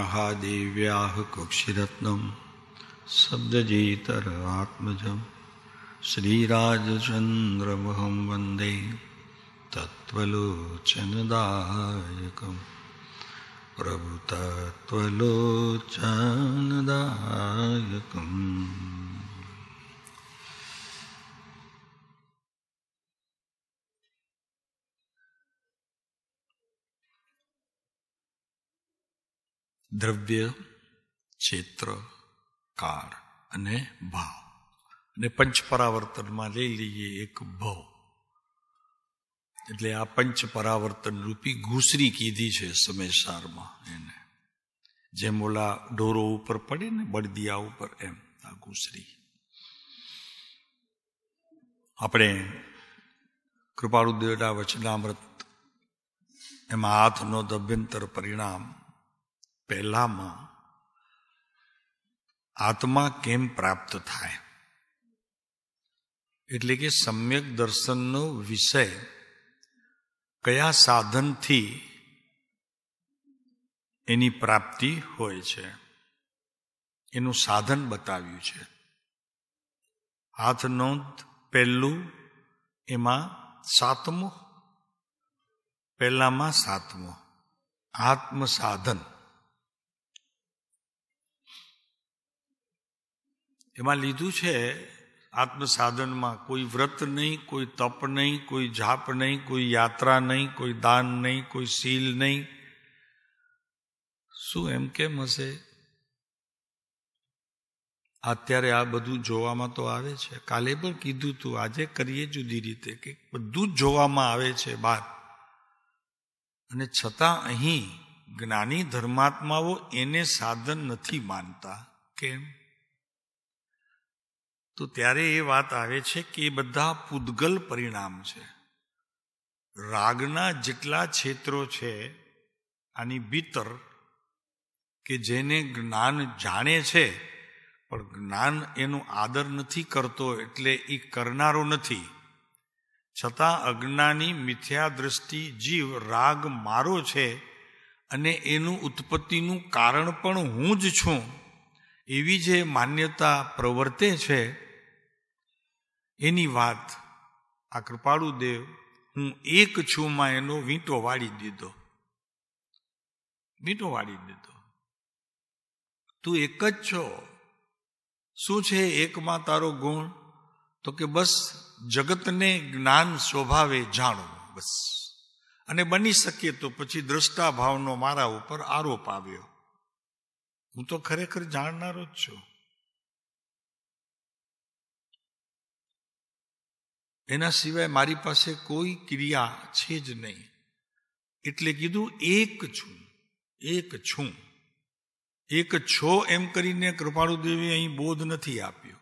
महादेव्याः कुक्षिरत्नम् शब्दजेतर आत्मजम् श्रीराजचन्द्रमहं वन्दे तत्त्वलोचनदायकम् प्रभुतत्त्वलोचनदायकम्। દ્રવ્ય, ક્ષેત્ર, કાળ અને ભાવ અને પંચપરાવર્તનમાં લઈ લઈએ એક ભવ. એટલે આ પંચપરાવર્તન રૂપી ઘૂસરી કીધી છે સમયસારમાં. એને જેમ ઓલા ઢોરો ઉપર પડે ને બળદિયા ઉપર, એમ આ ઘૂસરી. આપણે કૃપાળુદેવના વચનામૃત એમાં હાથનો અભ્યંતર પરિણામ પહેલામાં આત્મા કેમ પ્રાપ્ત થાય, એટલે કે સમ્યક દર્શનનો વિષય કયા સાધનથી એની પ્રાપ્તિ હોય છે એનું સાધન બતાવ્યું છે. હાથનો પહેલું એમાં સાતમો, પહેલામાં સાતમો આત્મ સાધન. એમાં લીધું છે આત્મ સાધનમાં કોઈ વ્રત નહીં, કોઈ તપ નહીં, કોઈ જાપ નહીં, કોઈ યાત્રા નહીં, કોઈ દાન નહીં, કોઈ શીલ નહીં. શું એમ કેમ હશે? અત્યારે આ બધું જોવામાં તો આવે છે. કાલે પણ કીધું તું, આજે કરીએ જુદી રીતે, કે બધું જ જોવામાં આવે છે બહાર. અને છતાં અહીં જ્ઞાની ધર્માત્માઓ એને સાધન નથી માનતા. કેમ? તો ત્યારે એ વાત આવે છે કે એ બધા પૂદગલ પરિણામ છે. રાગના જેટલા ક્ષેત્રો છે આની ભીતર, કે જેને જ્ઞાન જાણે છે પણ જ્ઞાન એનું આદર નથી કરતો, એટલે એ કરનારો નથી. છતાં અજ્ઞાની મિથ્યા દ્રષ્ટિ જીવ રાગ મારો છે અને એનું ઉત્પત્તિનું કારણ પણ હું જ છું, એવી જે માન્યતા પ્રવર્તે છે એની વાત આ કૃપાળુદેવ હું એક છું માં એનો વીંટો વાળી દીધો. વીંટો વાળી દીધો. તું એક જ છો. શું છે એકમાં તારો ગુણ? તો કે બસ જગતને જ્ઞાન સ્વભાવે જાણો, બસ. અને બની શકે તો પછી દ્રષ્ટા ભાવનો મારા ઉપર આરોપ આવ્યો. હું તો ખરેખર જાણનારો જ છું. એના સિવાય મારી પાસે કોઈ ક્રિયા છે જ નહીં. એટલે કીધું એક છું, એક છું, એક છો એમ કરીને કૃપાળુદેવે અહીં બોધ નથી આપ્યો.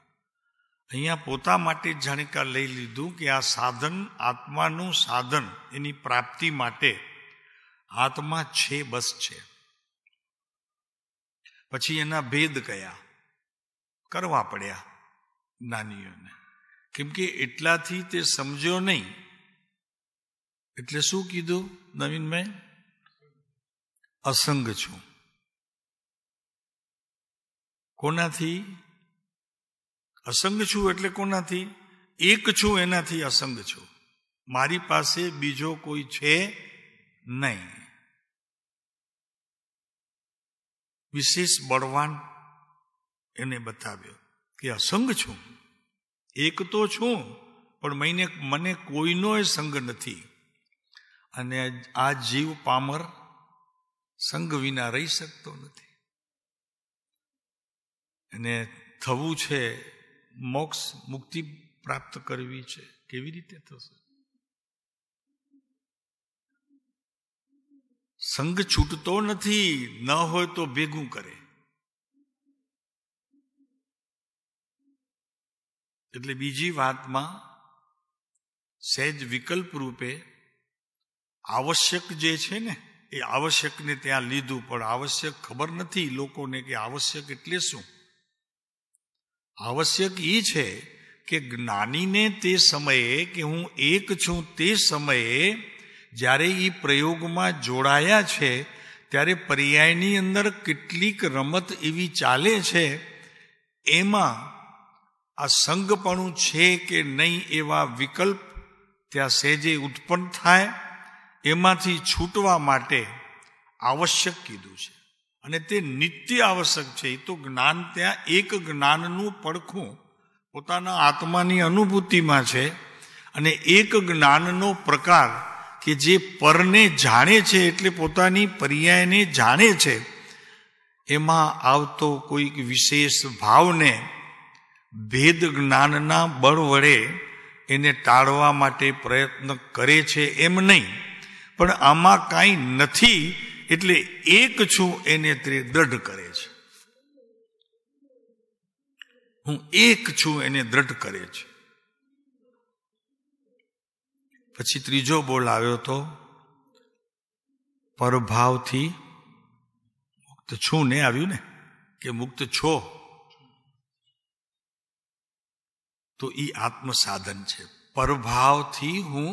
અહીંયા પોતા માટે જ જાણકાર લઈ લીધું કે આ સાધન આત્માનું સાધન, એની પ્રાપ્તિ માટે આત્મા છે, બસ છે. પછી એના ભેદ કયા કરવા પડ્યા જ્ઞાનીઓને, કેમ કે એટલાથી તે સમજ્યો નહીં. એટલે શું કીધું નવીનભાઈ? અસંગ છું. કોનાથી અસંગ છું? એટલે કોનાથી? એક છું એનાથી અસંગ છું. મારી પાસે બીજો કોઈ છે નહીં. વિશેષ બળવાન એને બતાવ્યો કે અસંગ છું. એક તો છું પણ મને કોઈનો સંગ નથી. અને આ જીવ પામર સંગ વિના રહી શકતો નથી. અને થવું છે મોક્ષ, મુક્તિ પ્રાપ્ત કરવી છે. કેવી રીતે થશે? સંગ છૂટતો નથી. ન હોય તો ભેગું કરે. એટલે બીજી વાતમાં સહેજ વિકલ્પ રૂપે આવશ્યક જે છે ને, એ આવશ્યકને ત્યાં લીધું. પણ આવશ્યક ખબર નથી લોકોને કે આવશ્યક એટલે શું. આવશ્યક એ છે કે જ્ઞાનીને તે સમયે કે હું એક છું તે સમયે જ્યારે એ પ્રયોગમાં જોડાયા છે ત્યારે પર્યાયની અંદર કેટલીક રમત એવી ચાલે છે, એમાં આ સંગપણું છે કે નહીં એવા વિકલ્પ ત્યાં સહેજે ઉત્પન્ન થાય. એમાંથી છૂટવા માટે આવશ્યક કીધું છે, અને તે નિત્ય આવશ્યક છે. એ તો જ્ઞાન ત્યાં એક જ્ઞાનનું પડખું પોતાના આત્માની અનુભૂતિમાં છે, અને એક જ્ઞાનનો પ્રકાર કે જે પરને જાણે છે, એટલે પોતાની પર્યાયને જાણે છે, એમાં આવતો કોઈક વિશેષ ભાવને ભેદ જ્ઞાનના બળ વડે એને ટાળવા માટે પ્રયત્ન કરે છે એમ નહીં, પણ આમાં કાંઈ નથી એટલે એક છું એને તે દ્રઢ કરે છે. હું એક છું એને દ્રઢ કરે છે. પછી ત્રીજો બોલ આવ્યો તો પરભાવથી મુક્ત છું ને આવ્યું ને, કે મુક્ત છો, તો એ આત્મ સાધન છે. પરભાવથી હું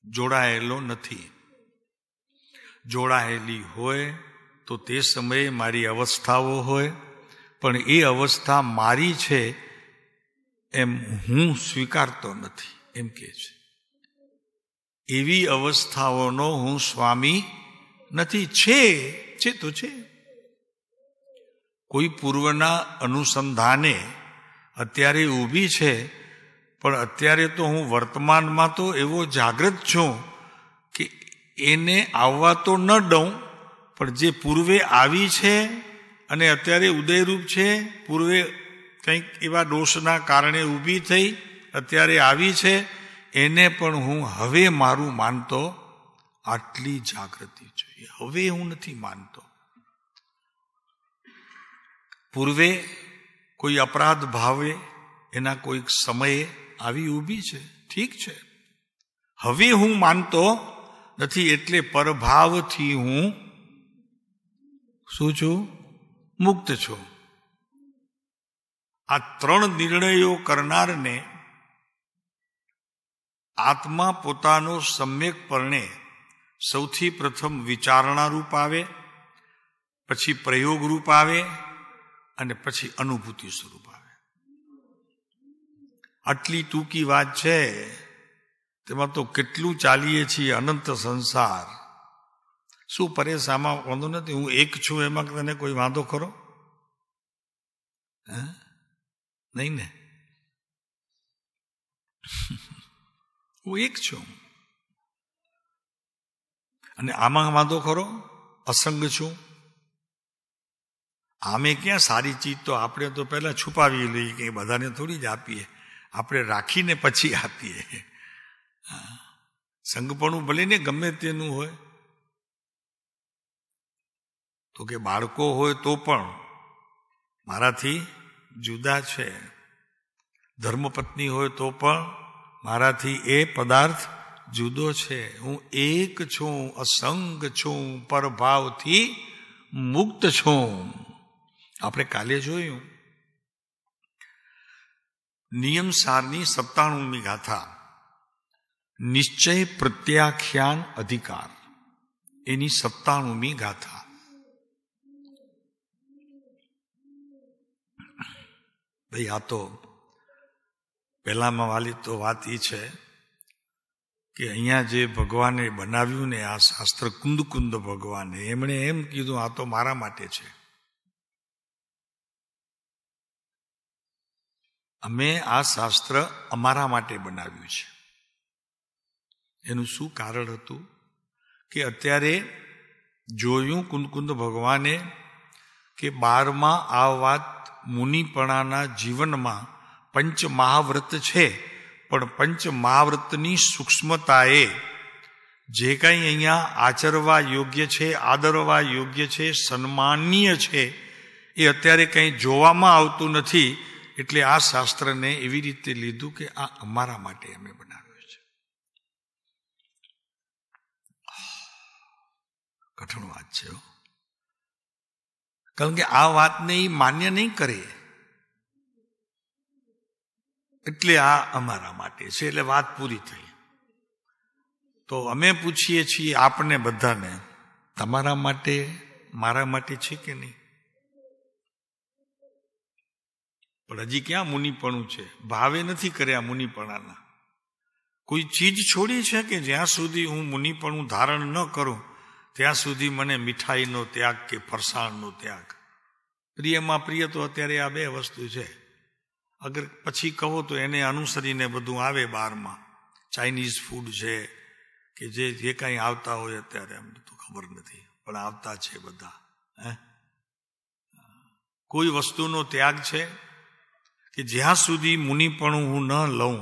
જોડાયેલો નથી. જોડાયેલી હોય તો તે સમયે મારી અવસ્થાઓ હોય, પણ એ અવસ્થા મારી છે એમ હું સ્વીકારતો નથી એમ કે છે. એવી અવસ્થાઓનો હું સ્વામી નથી. છે તો છે. કોઈ પૂર્વના અનુસંધાને અત્યારે ઊભી છે, પણ અત્યારે તો હું વર્તમાનમાં તો એવો જાગૃત છું કે એને આવવા તો ન દઉં, પણ જે પૂર્વે આવી છે અને અત્યારે ઉદયરૂપ છે, પૂર્વે કંઈક એવા દોષના કારણે ઊભી થઈ અત્યારે આવી છે, એને પણ હું હવે મારું માનતો. આટલી જાગૃતિ જોઈએ. હવે હું નથી માનતો. પૂર્વે કોઈ અપરાધ ભાવે એના કોઈક સમયે આવી ઊભી છે, ઠીક છે. હવે હું માનતો નથી, એટલે પરભાવથી હું શું છું? મુક્ત છું. આ ત્રણ નિર્ણયો કરનારને આત્મા પોતાનો સમ્યકપણે સૌથી પ્રથમ વિચારણા રૂપ આવે, પછી પ્રયોગ રૂપ આવે, અને પછી અનુભૂતિ સ્વરૂપ આવે. આટલી ટૂંકી વાત છે, તેમાં તો કેટલું ચાલીએ છીએ. અનંત સંસાર. શું પરેશ, આમાં વાંધો નથી? હું એક છું એમાં તને કોઈ વાંધો ખરો? નહીં ને? હું એક છું, અને આમાં વાંધો ખરો? અસંગ છું. આમે ક્યાં સારી ચીજ તો આપણે તો પહેલા છુપાવી લઈએ, કે બધાને થોડી જ આપીએ, આપણે રાખીને પછી આપીએ. સંગપણું ભલે ને ગમે તેનું હોય, તો કે બાળકો હોય તો પણ મારાથી જુદા છે, ધર્મપત્ની હોય તો પણ મારાથી એ પદાર્થ જુદો છે. હું એક છું, અસંગ છું, પરભાવથી મુક્ત છું. આપણે કાલે જોયું નિયમસારની 97મી ગાથા, નિશ્ચય પ્રત્યાખ્યાન અધિકાર, એની 97મી ગાથા. ભાઈ, આ તો પહેલામાં વાલી તો વાત એ છે કે અહીંયા જે ભગવાને બનાવ્યું ને, આ શાસ્ત્ર કુંદ ભગવાને, એમણે એમ કીધું આ તો મારા માટે છે. અમે આ શાસ્ત્ર અમારા માટે બનાવ્યું છે. એનું શું કારણ હતું? કે અત્યારે જોયું કુંદ ભગવાને કે 12મા આ વાત મુનિપણાના જીવનમાં પંચ મહાવ્રત છે, પણ પંચ મહાવ્રતની સૂક્ષ્મતાએ જે કંઈ અહીંયા આચરવા યોગ્ય છે, આદરવા યોગ્ય છે, સન્માનીય છે, એ અત્યારે કંઈ જોવામાં આવતું નથી. એટલે આ શાસ્ત્રને એવી રીતે લીધું કે આ અમારા માટે અમે બનાવ્યું છે. કઠણ વાત છે, કારણ કે આ વાતને એ માન્ય નહીં કરે, એટલે આ અમારા માટે છે. એટલે વાત પૂરી થઈ. તો અમે પૂછીએ છીએ આપને બધાને, તમારા માટે મારા માટે છે કે નહીં? પણ હજી ક્યાં મુનિપણું છે? ભાવે નથી કર્યા મુનિપણાના. કોઈ ચીજ છોડી છે કે જ્યાં સુધી હું મુનિપણું ધારણ ન કરું ત્યાં સુધી મને મીઠાઈનો ત્યાગ કે ફરસાણનો ત્યાગ. પ્રિયમાં પ્રિય તો અત્યારે આ બે વસ્તુ છે. અગર પછી કહો તો એને અનુસરીને બધું આવે બહારમાં, ચાઇનીઝ ફૂડ છે કે જે કાંઈ આવતા હોય અત્યારે, અમને તો ખબર નથી પણ આવતા છે બધા. કોઈ વસ્તુનો ત્યાગ છે કે જ્યાં સુધી મુનિપણું હું ન લઉં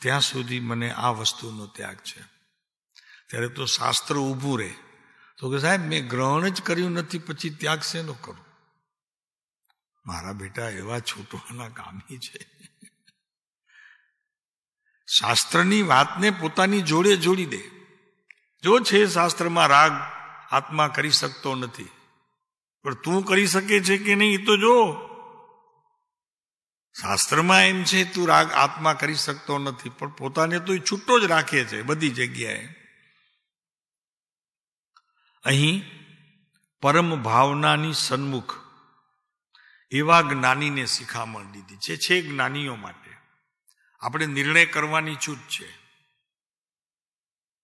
ત્યાં સુધી મને આ વસ્તુનો ત્યાગ છે. ત્યારે તો શાસ્ત્ર ઊભું રહે તો કે સાહેબ મેં ગ્રહણ જ કર્યું નથી, પછી ત્યાગ શેનો કરું? મારા બેટા એવા છૂટવાના કામી છે. શાસ્ત્રની વાતને પોતાની જોડે જોડી દે. જો છે શાસ્ત્રમાં રાગ આત્મા કરી શકતો નથી, પણ તું કરી શકે છે કે નહીં તો જો. શાસ્ત્રમાં એમ છે તું રાગ આત્મા કરી શકતો નથી, પણ પોતાને તો છૂટો જ રાખે છે બધી જગ્યાએ. અહીં પરમ ભાવનાની સન્મુખ એવા જ્ઞાનીને શિખામણ દીધી છે જ્ઞાનીઓ માટે. આપણે નિર્ણય કરવાની છૂટ છે,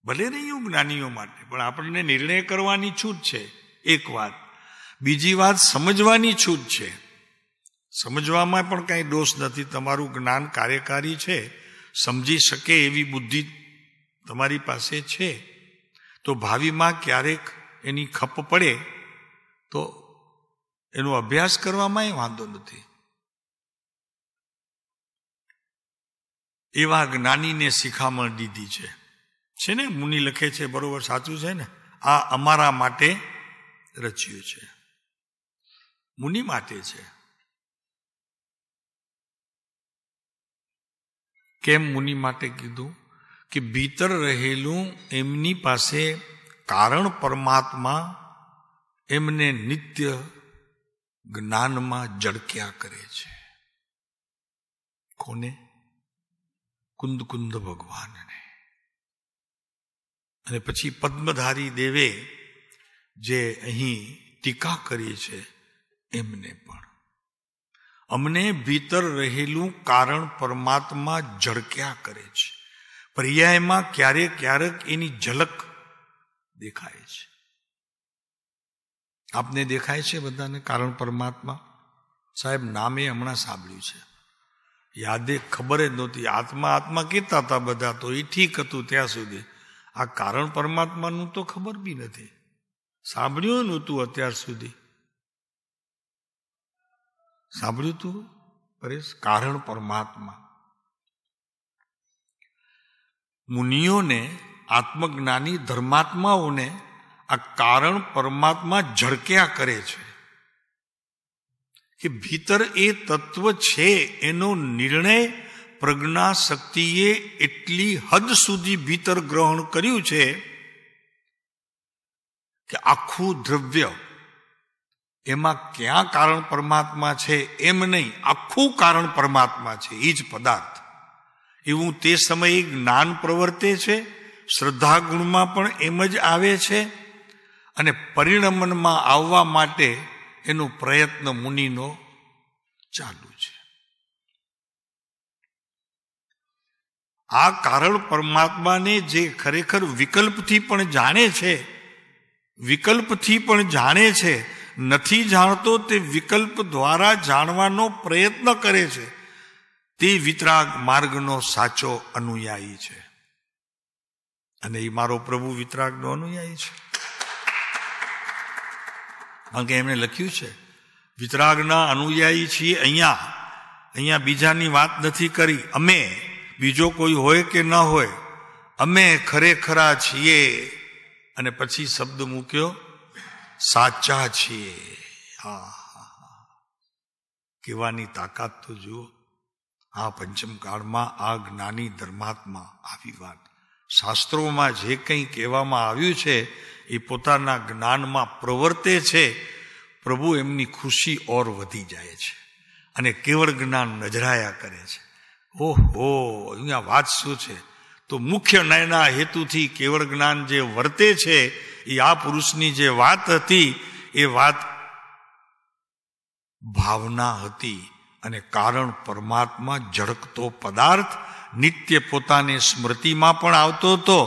ભલે નહીં જ્ઞાનીઓ માટે, પણ આપણને નિર્ણય કરવાની છૂટ છે એક વાત. બીજી વાત સમજવાની છૂટ છે. સમજવામાં પણ કાંઈ દોષ નથી. તમારું જ્ઞાન કાર્યકારી છે, સમજી શકે એવી બુદ્ધિ તમારી પાસે છે, તો ભાવિમાં ક્યારેક એની ખપ પડે તો એનો અભ્યાસ કરવામાં વાંધો નથી. એવા જ્ઞાનીને શિખામણ દીધી છે ને. મુનિ લખે છે, બરોબર સાચું છે ને? આ અમારા માટે રચ્યું છે, મુનિ માટે છે. કેમ મુનિ માટે કીધું? કે ભીતર રહેલું એમની પાસે કારણ પરમાત્મા એમને નિત્ય જ્ઞાનમાં જળક્યા કરે છે. કોને? કુંદ કુંદ ભગવાનને. અને પછી પદ્મધારી દેવે જે અહીં ટીકા કરી છે એમને પણ. અમને ભીતર રહેલું કારણ પરમાત્મા ઝળક્યા કરે છે. પર્યાયમાં ક્યારેક ક્યારેક એની ઝલક દેખાય છે. આપને દેખાય છે બધાને કારણ પરમાત્મા? સાહેબ નામે હમણાં સાંભળ્યું છે, યાદે ખબર જ નહોતી. આત્મા આત્મા કહેતા હતા બધા, તો એ ઠીક હતું ત્યાં સુધી. આ કારણ પરમાત્માનું તો ખબર બી નથી, સાંભળ્યું નહોતું અત્યાર સુધી. સાંભળ્યું તું પરેશ? કારણ પરમાત્મા. મુનિઓને, આત્મજ્ઞાની ધર્માત્માઓને આ કારણ પરમાત્મા ઝળક્યા કરે છે કે ભીતર એ તત્વ છે. એનો નિર્ણય પ્રજ્ઞા શક્તિએ એટલી હદ સુધી ભીતર ગ્રહણ કર્યું છે કે આખું દ્રવ્ય એમાં ક્યાં કારણ પરમાત્મા છે એમ નહીં, આખું કારણ પરમાત્મા છે એ જ પદાર્થ. એવું તે સમયે જ્ઞાન પ્રવર્તે છે, શ્રદ્ધા ગુણમાં પણ એમ જ આવે છે, અને પરિણમનમાં આવવા માટે એનો પ્રયત્ન મુનિનો ચાલુ છે. આ કારણ પરમાત્માને જે ખરેખર વિકલ્પથી પણ જાણે છે, વિકલ્પથી પણ જાણે છે, નથી જાણતો તે વિકલ્પ દ્વારા જાણવાનો પ્રયત્ન કરે છે, તે વિતરાગ માર્ગનો સાચો અનુયાયી છે. અને એ મારો પ્રભુ વિતરાગનો અનુયાયી છે. કારણ કે એમણે લખ્યું છે વિતરાગના અનુયાયી છીએ. અહીંયા બીજાની વાત નથી કરી. અમે, બીજો કોઈ હોય કે ન હોય, અમે ખરેખરા છીએ. અને પછી શબ્દ મૂક્યો, સાચા છીએ. કહેવાની તાકાત તો જુઓ. આ પંચમ કાળમાં આ જ્ઞાની ધર્માત્મા આવી વાત, શાસ્ત્રોમાં જે કંઈ કહેવામાં આવ્યું છે એ પોતાના જ્ઞાનમાં પ્રવર્તે છે. પ્રભુ એમની ખુશી ઓર વધી જાય છે અને કેવળ જ્ઞાન નજરાયા કરે છે. ઓહો, અહીંયા વાત શું છે? તો મુખ્ય નયના હેતુથી કેવળ જ્ઞાન જે વર્તે છે એ આ પુરુષની જે વાત હતી એ વાત ભાવના હતી, અને કારણ પરમાત્મા ઝળકતો પદાર્થ નિત્ય પોતાની સ્મૃતિમાં પણ આવતો હતો.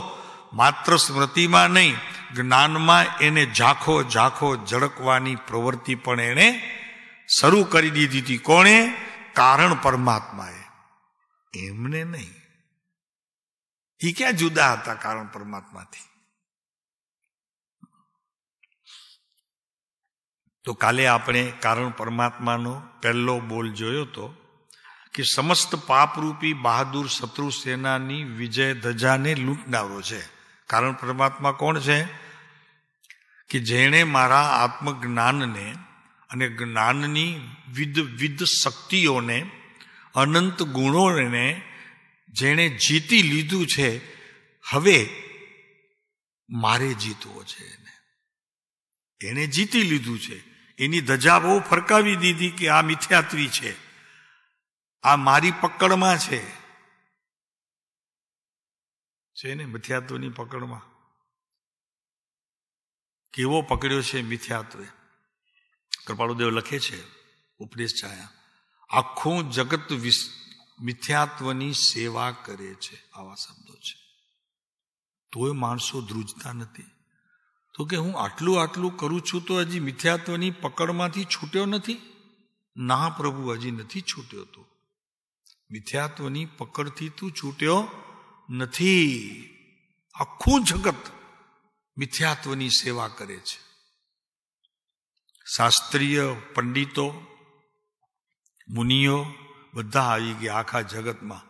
માત્ર સ્મૃતિમાં નહીં, જ્ઞાનમાં એને ઝાંખો ઝાંખો ઝળકવાની પ્રવૃત્તિ પણ એણે શરૂ કરી દીધી હતી. કોણે? કારણ પરમાત્માએ, એમને નહીં. એ ક્યાં જુદા હતા કારણ પરમાત્માથી? તો કાલે આપણે કારણ પરમાત્માનો પહેલો બોલ જોયો તો કે સમસ્ત પાપરૂપી બહાદુર શત્રુ સેનાની વિજય ધજાને લૂંટનારો છે. કારણ પરમાત્મા કોણ છે? કે જેણે મારા આત્મજ્ઞાનને અને જ્ઞાનની વિધ શક્તિઓને, અનંત ગુણોને જેણે જીતી લીધું છે, હવે મારે જીતવો છે. એને જીતી લીધું છે. એની ધજા બહુ ફરકાવી દીધી કે આ મિથ્યાત્વી છે, આ મારી પકડમાં છે ને મિથ્યાત્વની પકડમાં. કેવો પકડ્યો છે મિથ્યાત્વે? કૃપાળુદેવ લખે છે ઉપદેશ છાયા, આખું જગત મિથ્યાત્વની સેવા કરે છે. આવા શબ્દો છે. તોય માણસો ધ્રુજતા નથી. તો કે હું આટલું આટલું કરું છું તો હજી મિથ્યાત્વની પકડમાંથી છૂટ્યો નથી? ના પ્રભુ, હજી નથી છૂટ્યો. તો મિથ્યાત્વની પકડથી તું છૂટ્યો નથી. આખું જગત મિથ્યાત્વની સેવા કરે છે. શાસ્ત્રીય પંડિતો, મુનિઓ બધા આવી ગયા આખા જગતમાં.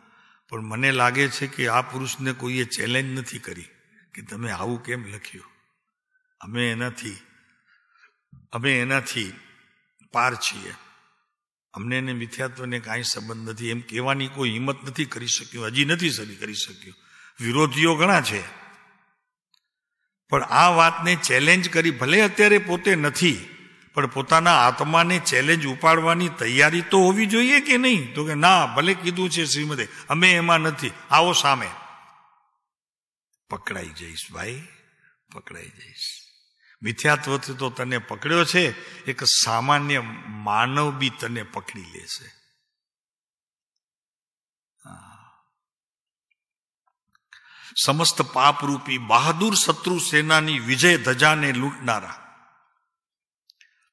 પણ મને લાગે છે કે આ પુરુષને કોઈએ ચેલેન્જ નથી કરી કે તમે આવું કેમ લખ્યું. અમે એનાથી પાર છીએ. અમને એને મિથ્યાત્વને કાંઈ સંબંધ નથી એમ કહેવાની કોઈ હિંમત નથી કરી શક્યું, હજી નથી કરી શક્યું. વિરોધીઓ ઘણા છે, પણ આ વાતને ચેલેન્જ કરી, ભલે અત્યારે પોતે નથી, પણ પોતાના આત્માને ચેલેન્જ ઉપાડવાની તૈયારી તો હોવી જોઈએ કે નહીં? તો કે ના, ભલે કીધું છે શ્રીમદે, અમે એમાં નથી, આવો સામે. પકડાઈ જઈશ ભાઈ, પકડાઈ જઈશ. મિથ્યાત્વથી તો તને પકડ્યો છે, એક સામાન્ય માનવ બી તને પકડી લેશે. સમસ્ત પાપરૂપી બહાદુર શત્રુ સેનાની વિજય ધજાને લૂંટનારા.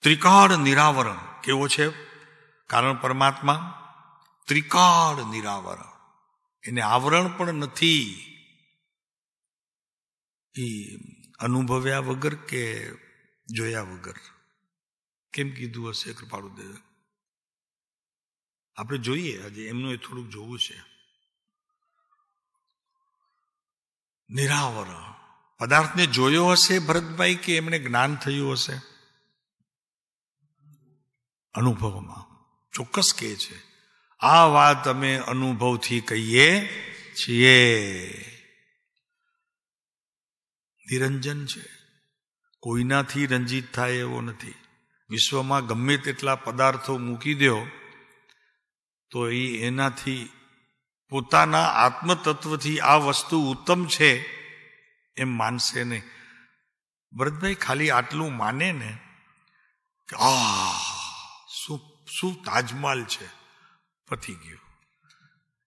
ત્રિકાળ નિરાવરણ કેવો છે કારણ પરમાત્મા? ત્રિકાળ નિરાવરણ. એને આવરણ પણ નથી. એ અનુભવ્યા વગર કે જોયા વગર? કેમ કીધું હશે કૃપાળુદેવે? આપણે જોઈએ, આજે એમનું એ થોડુંક જોવું છે. નિરાવરણ પદાર્થને જોયો હશે ભરતભાઈ, કે એમને જ્ઞાન થયું હશે? અનુભવમાં ચોક્કસ કહે છે. આ વાત અમે અનુભવથી કહીએ છીએ. નિરંજન છે, કોઈનાથી રંજિત થાય એવો નથી. વિશ્વમાં ગમે તેટલા પદાર્થો મૂકી દો તો એનાથી પોતાના આત્મતત્વથી આ વસ્તુ ઉત્તમ છે એમ માનશે નહીં. ભરતભાઈ ખાલી આટલું માને ને કે શું તાજમહાલ છે, પતી ગયું.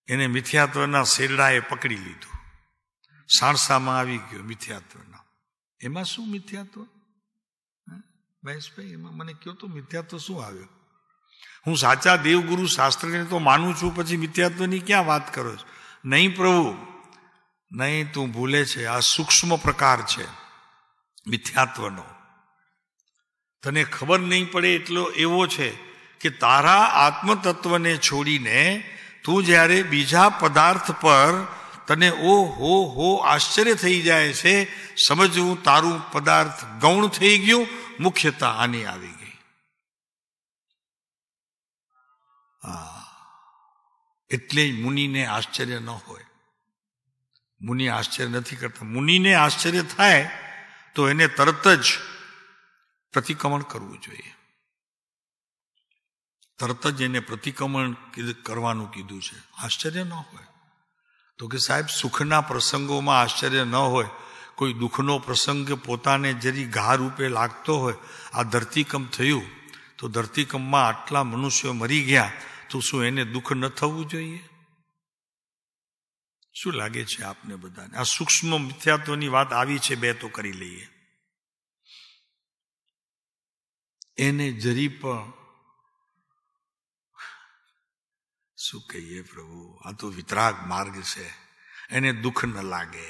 એને મિથ્યાત્વના શેરડાએ પકડી લીધું, સાણસામાં આવી ગયો મિથ્યાત્વના. એમાં શું મિથ્યાત્વ? મહેશભાઈ એમાં મને કહો તો મિથ્યાત્વ શું આવ્યો? હું સાચા દેવગુરુ શાસ્ત્રને તો માનું છું, પછી મિથ્યાત્વની ક્યાં વાત કરો છો? નહીં પ્રભુ, નહીં, તું ભૂલે છે. આ સૂક્ષ્મ પ્રકાર છે મિથ્યાત્વનો. તને ખબર નહીં પડે એટલો એવો છે કે તારા આત્મતત્વને છોડીને તું જ્યારે બીજા પદાર્થ પર તને હો આશ્ચર્ય થઈ જાય છે, સમજવું તારું પદાર્થ ગૌણ થઈ ગયું, મુખ્યતા આની આવી ગઈ. એટલે મુનિને આશ્ચર્ય ન હોય. મુનિ આશ્ચર્ય નથી કરતા. મુનિને આશ્ચર્ય થાય તો એને તરત જ પ્રતિક્રમણ કરવું જોઈએ. તરત જ એને પ્રતિક્રમણ કરવાનું કીધું છે. આશ્ચર્ય ન હોય તો કે સાહેબ સુખના પ્રસંગોમાં આશ્ચર્ય ન હોય, કોઈ દુઃખનો પ્રસંગ પોતાને જરી ઘા રૂપે લાગતો હોય, આ ધરતીકંપ થયું તો ધરતીકંપમાં આટલા મનુષ્યો મરી ગયા, તો શું એને દુઃખ ન થવું જોઈએ? શું લાગે છે આપને બધાને? આ સૂક્ષ્મ મિથ્યાત્વની વાત આવી છે, બે તો કરી લઈએ. એને જરી પણ શું કહીએ પ્રભુ, આ તો વિતરાગ માર્ગ છે. એને દુઃખ ન લાગે,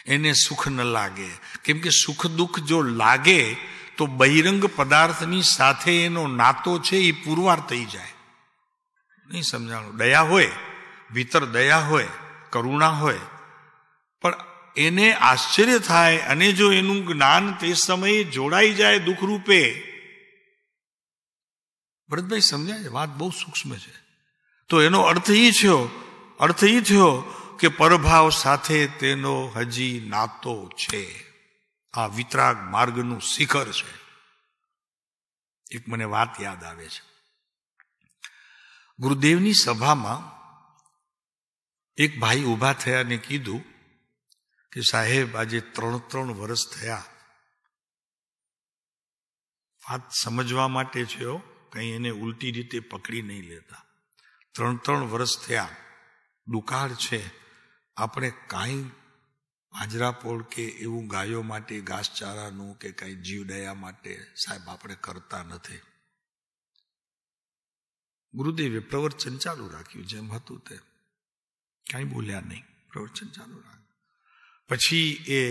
એને સુખ ન લાગે. કેમ કે સુખ દુઃખ જો લાગે તો બહિરંગ પદાર્થની સાથે એનો નાતો છે એ પુરવાર થઈ જાય. નહીં સમજાણું? દયા હોય, ભીતર દયા હોય, કરુણા હોય, પણ એને આશ્ચર્ય થાય અને જો એનું જ્ઞાન તે સમયે જોડાઈ જાય દુઃખ રૂપે. ભરતભાઈ સમજાય? વાત બહુ સૂક્ષ્મ છે. તો એનો અર્થ એ થયો કે પરભાવ સાથે તેનો હજી નાતો છે. આ વિતરાગ માર્ગનું શિખર છે. એક મને વાત યાદ આવે છે. ગુરુદેવની સભામાં એક ભાઈ ઉભા થયા ને કીધું કે સાહેબ આજે 3 વર્ષ થયા. વાત સમજવા માટે છે, કઈ એને ઉલટી રીતે પકડી નહીં લેતા. 3 વર્ષ થયા, દુકાળ છે, આપણે કાંઈ હાજરાપોળ કે એવું ગાયો માટે ઘાસચારાનું કે કાંઈ જીવદયા માટે સાહેબ આપણે કરતા નથી. ગુરુદેવે પ્રવચન ચાલુ રાખ્યું, જેમ હતું તેમ, કાંઈ બોલ્યા નહીં, પ્રવચન ચાલુ રાખ્યું. પછી એ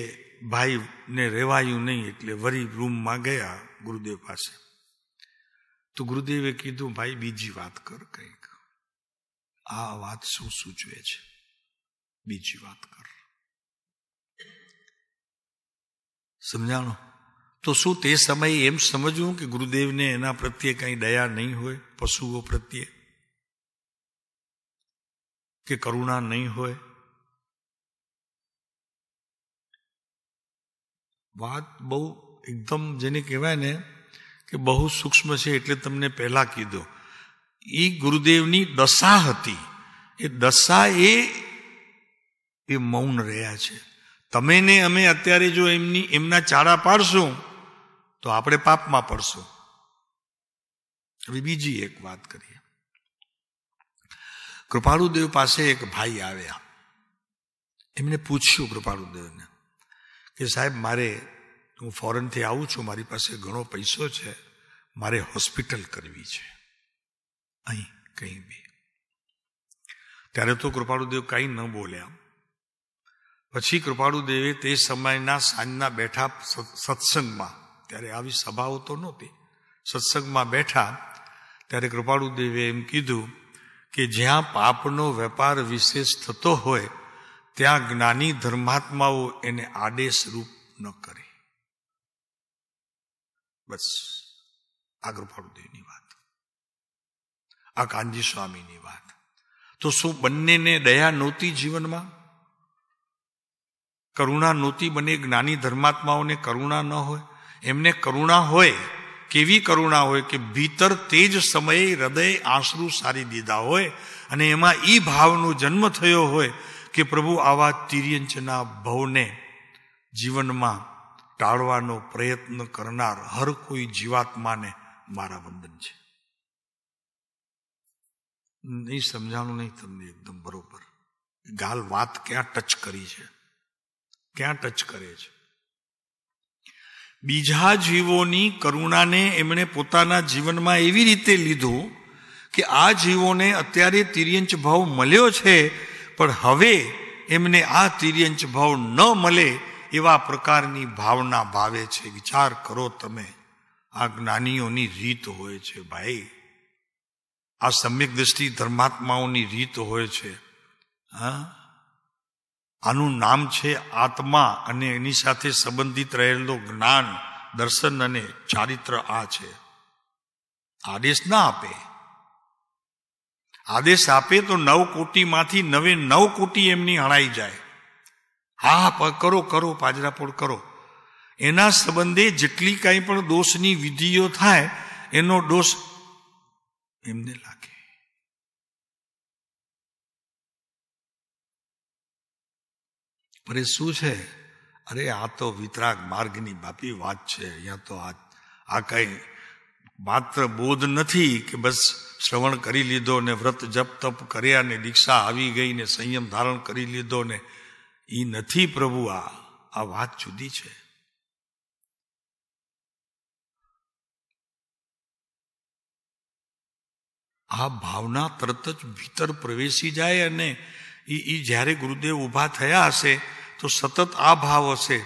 ભાઈને રેવાયું નહીં એટલે વળી રૂમમાં ગયા ગુરુદેવ પાસે. તો ગુરુદેવે કીધું, ભાઈ બીજી વાત કર કંઈક. આ વાત શું સૂચવે છે? બીજી વાત કર. સમજાણો? તો શું તે સમયે એમ સમજવું કે ગુરુદેવને એના પ્રત્યે કઈ દયા નહીં હોય, પશુઓ પ્રત્યે કે કરુણા નહીં હોય? વાત બહુ એકદમ જેને કહેવાય ને કે બહુ સૂક્ષ્મ છે, એટલે તમને પહેલા કીધું. એ ગુરુદેવની દશા હતી. એ દશા એ મૌન રહ્યા છે. તમે ને અમે અત્યારે જો એમના ચાડા પાડશું તો આપણે પાપમાં પડશું. હવે બીજી એક વાત કરીએ. કૃપાળુદેવ પાસે એક ભાઈ આવ્યા. એમને પૂછ્યું કૃપાળુદેવને કે સાહેબ હું ફોરેનથી આવું છું, મારી પાસે ઘણો પૈસો છે, મારે હોસ્પિટલ કરવી છે અહીં કઈ બી. ત્યારે તો કૃપાળુદેવ કઈ ન બોલ્યા. પછી કૃપાળુદેવે તે સમયના સાંજના બેઠા સત્સંગમાં, ત્યારે આવી સભાઓ તો નહોતી, સત્સંગમાં બેઠા ત્યારે કૃપાળુદેવે એમ કીધું કે જ્યાં પાપનો વેપાર વિશેષ થતો હોય ત્યાં જ્ઞાની ધર્માત્માઓ એને આદેશ રૂપ ન કરે. બસ આ કૃપાળુદેવની વાત, આ કાનજી સ્વામીની વાત. તો શું બંનેને દયા નહોતી જીવનમાં? કરુણા નહોતી? બંને જ્ઞાની ધર્માત્માઓને કરુણા ન હોય? એમને કરુણા હોય. કેવી કરુણા હોય કે ભીતર તે જ સમયે હૃદય આંસુ સારી દીધા હોય અને એમાં ઈ ભાવનો જન્મ થયો હોય કે પ્રભુ આવા તિર્યંચના ભવને જીવનમાં ટાળવાનો પ્રયત્ન કરનાર હર કોઈ જીવાત્માને મારા વંદન છે. નહીં સમજાણું? નહીં તમને એકદમ બરોબર? ગાલ વાત ક્યાં ટચ કરી છે, ક્યાં ટચ કરે છે? બીજા જીવોની કરુણાને એમણે પોતાના જીવનમાં એવી રીતે લીધું કે આ જીવોને અત્યારે તિર્યંચ ભાવ મળ્યો છે, પણ હવે એમને આ તિર્યંચ ભાવ ન મળે એવા પ્રકારની ભાવના ભાવે છે. વિચાર કરો તમે, આ જ્ઞાનીઓની રીત હોય છે ભાઈ, આ સમ્યક દ્રષ્ટિ ધર્માત્માઓની રીત હોય છે. આનું નામ છે આત્મા, અને એની સાથે સંબંધિત રહેલો જ્ઞાન, દર્શન અને ચારિત્ર. આ છે. આદેશ ના આપે. આદેશ આપે તો 9 કોટીમાંથી 9 કોટી એમની હણાઈ જાય. હા કરો કરો, પાજરાપોળ કરો. એના સંબંધે જેટલી કાંઈ પણ દોષની વિધિઓ થાય એનો દોષ એમને લાગે. પણ એ શું છે? અરે આ તો વિતરાગ માર્ગની બાપી વાત છે. અહીંયા તો આ કઈ માત્ર બોધ નથી કે બસ શ્રવણ કરી લીધો ને વ્રત જપ તપ કર્યા ને દીક્ષા આવી ગઈ ને સંયમ ધારણ કરી લીધો ને એ નથી પ્રભુ. આ વાત જુદી છે. આ ભાવના તરત જ ભીતર પ્રવેશી જાય અને એ જ્યારે ગુરુદેવ ઊભા થયા હશે તો સતત આ ભાવ હશે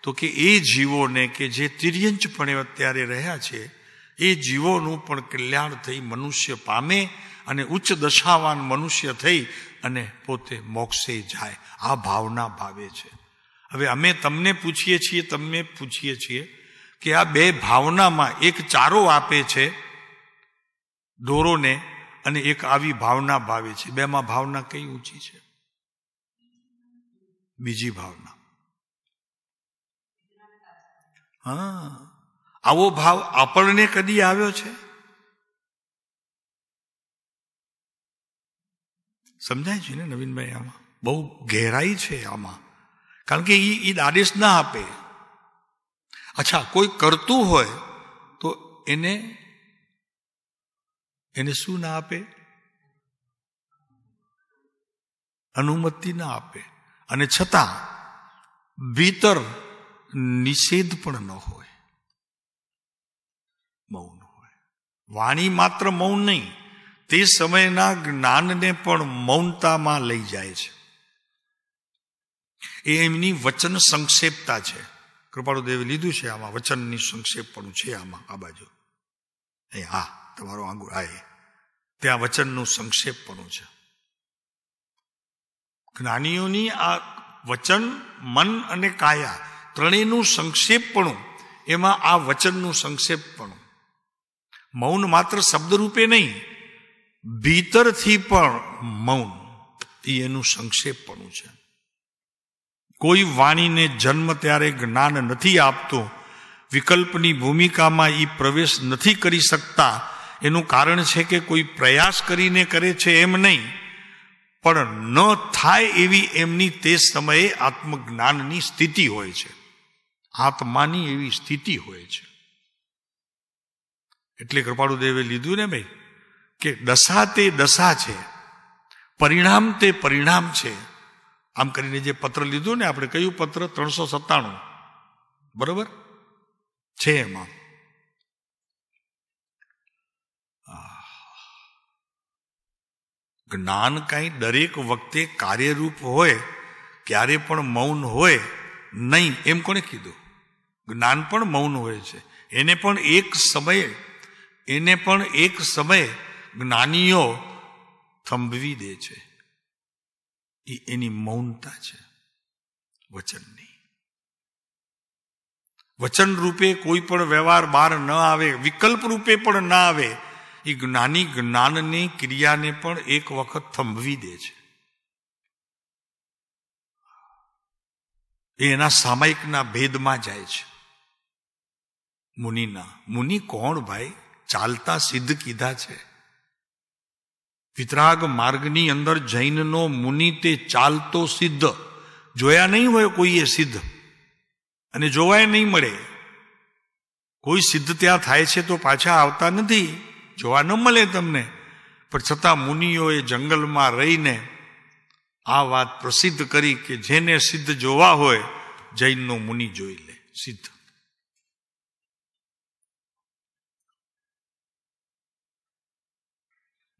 તો કે એ જીવોને કે જે તિર્યંચપણે અત્યારે રહ્યા છે એ જીવોનું પણ કલ્યાણ થઈ મનુષ્ય પામે અને ઉચ્ચ દશાવાન મનુષ્ય થઈ અને પોતે મોક્ષે જાય. આ ભાવના ભાવે છે. હવે અમે તમને પૂછીએ છીએ કે આ બે ભાવનામાં એક ચારો આપે છે દોરોને અને એક આવી ભાવના ભાવે છે. બેમાં ભાવના કઈ ઊંચી છે? બીજી ભાવના. હા, આવો ભાવ આપણને કદી આવ્યો છે? સમજાય છે ને નવીનભાઈ? આમાં બહુ ગહેરાઈ છે આમાં. કારણ કે એ આદેશ ના આપે. અચ્છા, કોઈ કરતું હોય તો એને શું ના આપે? અનુમતિ ના આપે. અને છતાં ભીતર નિષેધ પણ ન હોય, મૌન હોય. વાણી માત્ર મૌન નહીં, તે સમયના જ્ઞાનને પણ મૌનતામાં લઈ જાય છે. એ એમની વચન સંક્ષેપતા છે. કૃપાળુદેવે લીધું છે આમાં વચનની સંક્ષેપણું છે આમાં. આ બાજુ હા, તમારો આંગુળ આ ત્યાં વચનનું સંક્ષેપણું છે. જ્ઞાનીઓની આ વચન, મન અને કાયા ત્રણેયનું સંક્ષેપપણું, એમાં આ વચનનું સંક્ષેપપણું. મૌન માત્ર શબ્દરૂપે નહીં, ભીતરથી પણ મૌન એ એનું સંક્ષેપપણું છે. કોઈ વાણીને જન્મ ત્યારે જ્ઞાન નથી આપતું, વિકલ્પની ભૂમિકામાં એ પ્રવેશ નથી કરી શકતા. એનું કારણ છે કે કોઈ પ્રયાસ કરીને કરે છે એમ નહીં, પણ ન થાય એવી એમની તે સમયે આત્મજ્ઞાનની સ્થિતિ હોય છે, આત્માની એવી સ્થિતિ હોય છે. એટલે કૃપાળુદેવે લીધું ને ભાઈ કે દશા તે દશા છે, પરિણામ તે પરિણામ છે. આમ કરીને જે પત્ર લીધું ને આપણે, કયું પત્ર? 397 બરોબર છે. એમાં જ્ઞાન કઈ દરેક વખતે કાર્યરૂપ હોય, ક્યારે પણ મૌન હોય નહીં એમ કોણે કીધું? જ્ઞાન પણ મૌન હોય છે. એને પણ એક સમયે જ્ઞાનીઓ થંભવી દે છે. એની મૌનતા છે વચનની. વચન રૂપે કોઈ પણ વ્યવહાર બહાર ન આવે, વિકલ્પ રૂપે પણ ના આવે. એ જ્ઞાની જ્ઞાનની ક્રિયાને પણ એક વખત થંભવી દે છે. એ એના સામાયિકના ભેદમાં જાય છે. મુનિ કોણ ભાઈ? ચાલતા સિદ્ધ કીધા છે. વિતરાગ માર્ગની અંદર જૈનનો મુનિ તે ચાલતો સિદ્ધ. જોયા નહીં હોય કોઈએ સિદ્ધ, અને જોવાય નહીં મળે. કોઈ સિદ્ધ ત્યાં થાય છે તો પાછા આવતા નથી, જોવા ન મળે તમને. પણ છતાં મુનિઓએ જંગલમાં રહીને આ વાત પ્રસિદ્ધ કરી કે જેને સિદ્ધ જોવા હોય જૈનનો મુનિ જોઈ લે. સિદ્ધ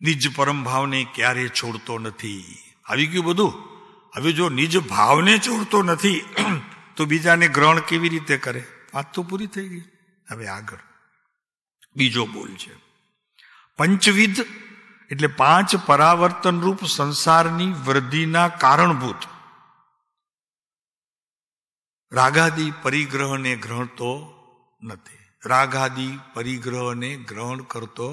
નિજ પરમ ભાવને ક્યારે છોડતો નથી. આવી ગયું બધું. હવે જો નિજ ભાવને છોડતો નથી તો બીજાને ગ્રહણ કેવી રીતે કરે? વાત તો પૂરી થઈ ગઈ. હવે આગળ બીજો બોલ છે. પંચવિધ એટલે 5 પરાવર્તન રૂપ સંસારની વૃદ્ધિના કારણભૂત રાગાદી પરિગ્રહને ગ્રહણતો નથી. રાગાદી પરિગ્રહને ગ્રહણ કરતો